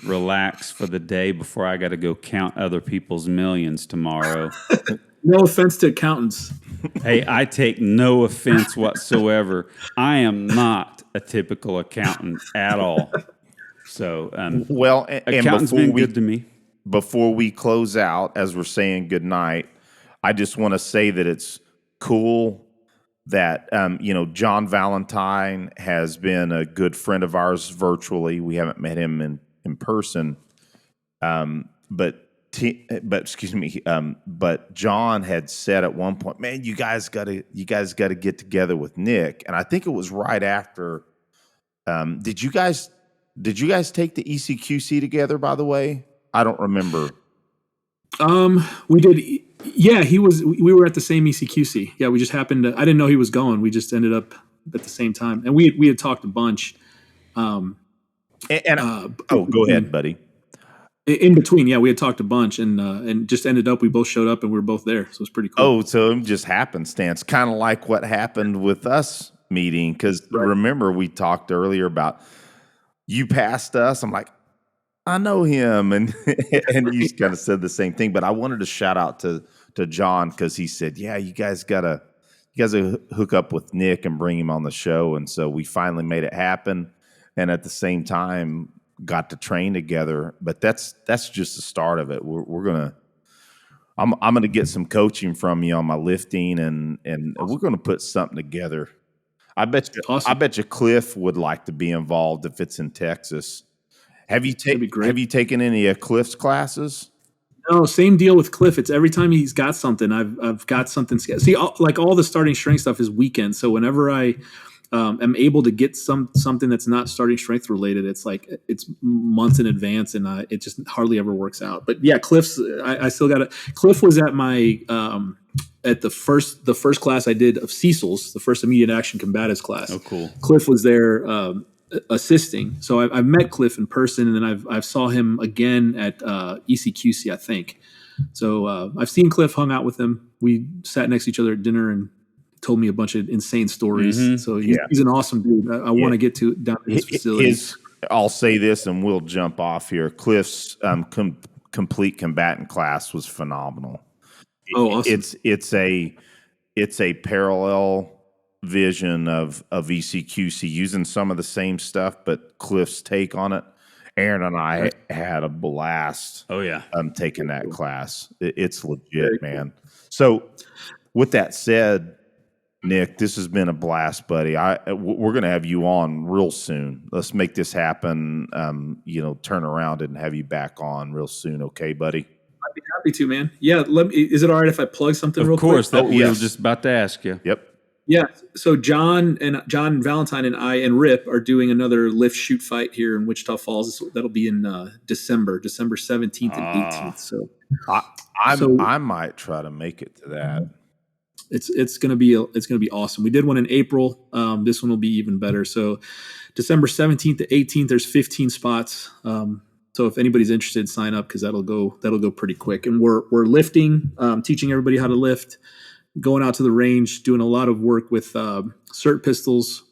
relax for the day before I got to go count other people's millions tomorrow. No offense to accountants. Hey, I take no offense whatsoever. I am not a typical accountant at all. So, accountants been good to me. Before we close out, as we're saying goodnight, I just want to say that it's cool that John Valentine has been a good friend of ours virtually. We haven't met him in person, but John had said at one point, "Man, you guys got to get together with Nick." And I think it was right after. Did you guys take the ECQC together? By the way, I don't remember. We did. Yeah, we were at the same ECQC. Yeah, we just happened to, I didn't know he was going. We just ended up at the same time. And we had talked a bunch. Go ahead, buddy. In between, yeah, we had talked a bunch and just ended up, we both showed up and we were both there. So it was pretty cool. Oh, so it just happenstance, kind of like what happened with us meeting. Because remember, we talked earlier about you passed us. I'm like, I know him. And you kind of said the same thing. But I wanted to shout out to John because he said, yeah, you guys gotta hook up with Nick and bring him on the show. And so we finally made it happen. And at the same time, got to train together, but that's just the start of it. I'm gonna get some coaching from you on my lifting, and we're gonna put something together. I bet you Cliff would like to be involved if it's in Texas. Have you taken any of Cliff's classes? No, same deal with Cliff. It's every time he's got something, I've got something. See, all the starting strength stuff is weekend. So whenever I am able to get something that's not starting strength related, it's months in advance, and it just hardly ever works out. But yeah, Cliff's I still got it. Cliff was at my at the first class I did of Cecil's, the first immediate action combatives class. Oh, cool. Cliff was there assisting, so I've met Cliff in person, and then I've saw him again at ECQC, I think. So I've seen Cliff, hung out with him. We sat next to each other at dinner and told me a bunch of insane stories. Mm-hmm. So he's an awesome dude. I want to get down to his facility. I'll say this, and we'll jump off here. Cliff's complete combatant class was phenomenal. Oh, awesome! It's a parallel vision of ECQC using some of the same stuff, but Cliff's take on it. Aaron and I had a blast. Oh yeah, taking that class. It's legit, man. So, with that said, Nick, this has been a blast, buddy. We're going to have you on real soon. Let's make this happen. Turn around and have you back on real soon. Okay, buddy? I'd be happy to, man. Yeah. Is it all right if I plug something real quick? Of course. We were just about to ask you. Yep. Yeah. So John Valentine and I and Rip are doing another lift shoot fight here in Wichita Falls. That'll be in December 17th and 18th. So I might try to make it to that. It's gonna be awesome. We did one in April. This one will be even better. So December 17th to 18th, there's 15 spots. So if anybody's interested, sign up because that'll go pretty quick. And we're lifting, teaching everybody how to lift, going out to the range, doing a lot of work with cert pistols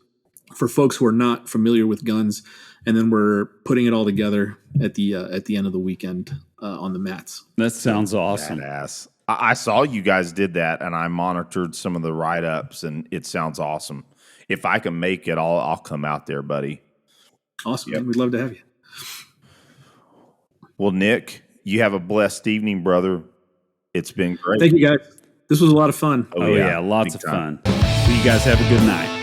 for folks who are not familiar with guns, and then we're putting it all together at the end of the weekend on the mats. That sounds awesome. Badass. I saw you guys did that, and I monitored some of the write-ups, and it sounds awesome. If I can make it, I'll come out there, buddy. Awesome. Yep. We'd love to have you. Well, Nick, you have a blessed evening, brother. It's been great. Thank you, guys. This was a lot of fun. Oh yeah, lots of fun. You guys have a good night.